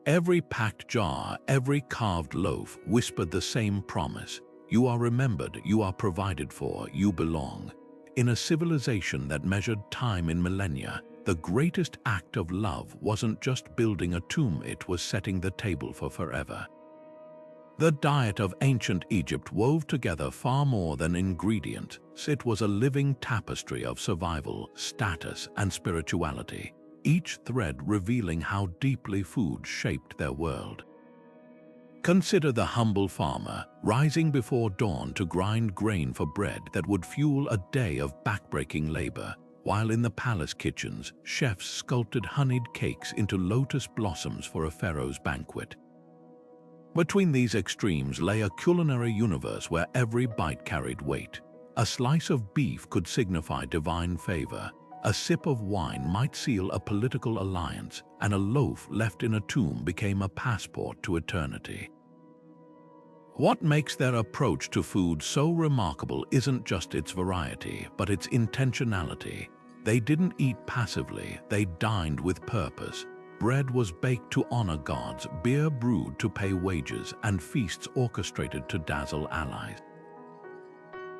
Speaker 1: Every packed jar, every carved loaf whispered the same promise: you are remembered, you are provided for, you belong. In a civilization that measured time in millennia, the greatest act of love wasn't just building a tomb, it was setting the table for forever. The diet of ancient Egypt wove together far more than ingredients. It was a living tapestry of survival, status, and spirituality, each thread revealing how deeply food shaped their world. Consider the humble farmer, rising before dawn to grind grain for bread that would fuel a day of backbreaking labor, while in the palace kitchens, chefs sculpted honeyed cakes into lotus blossoms for a pharaoh's banquet. Between these extremes lay a culinary universe where every bite carried weight. A slice of beef could signify divine favor, a sip of wine might seal a political alliance, and a loaf left in a tomb became a passport to eternity. What makes their approach to food so remarkable isn't just its variety, but its intentionality. They didn't eat passively, they dined with purpose. Bread was baked to honor gods, beer brewed to pay wages, and feasts orchestrated to dazzle allies.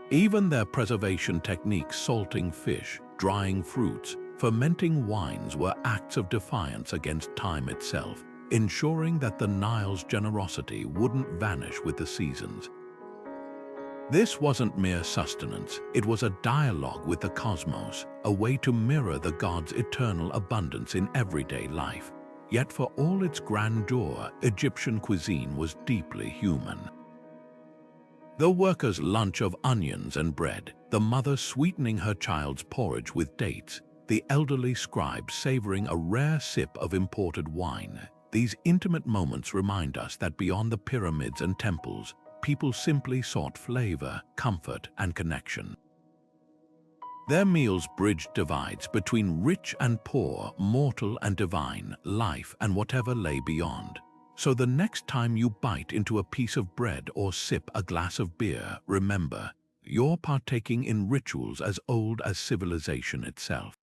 Speaker 1: Even their preservation techniques, salting fish, drying fruits, fermenting wines, were acts of defiance against time itself, ensuring that the Nile's generosity wouldn't vanish with the seasons. This wasn't mere sustenance, it was a dialogue with the cosmos, a way to mirror the gods' eternal abundance in everyday life. Yet for all its grandeur, Egyptian cuisine was deeply human. The worker's lunch of onions and bread, the mother sweetening her child's porridge with dates, the elderly scribe savoring a rare sip of imported wine. These intimate moments remind us that beyond the pyramids and temples, people simply sought flavor, comfort, and connection. Their meals bridged divides between rich and poor, mortal and divine, life and whatever lay beyond. So the next time you bite into a piece of bread or sip a glass of beer, remember, you're partaking in rituals as old as civilization itself.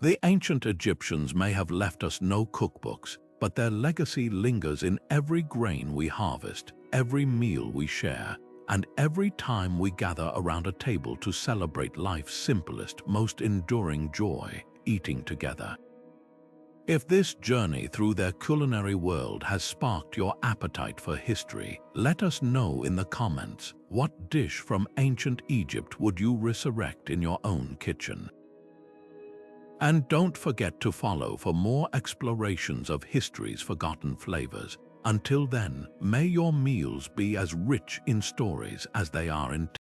Speaker 1: The ancient Egyptians may have left us no cookbooks, but their legacy lingers in every grain we harvest, every meal we share, and every time we gather around a table to celebrate life's simplest, most enduring joy, eating together. If this journey through their culinary world has sparked your appetite for history, let us know in the comments, what dish from ancient Egypt would you resurrect in your own kitchen? And don't forget to follow for more explorations of history's forgotten flavors. Until then, may your meals be as rich in stories as they are in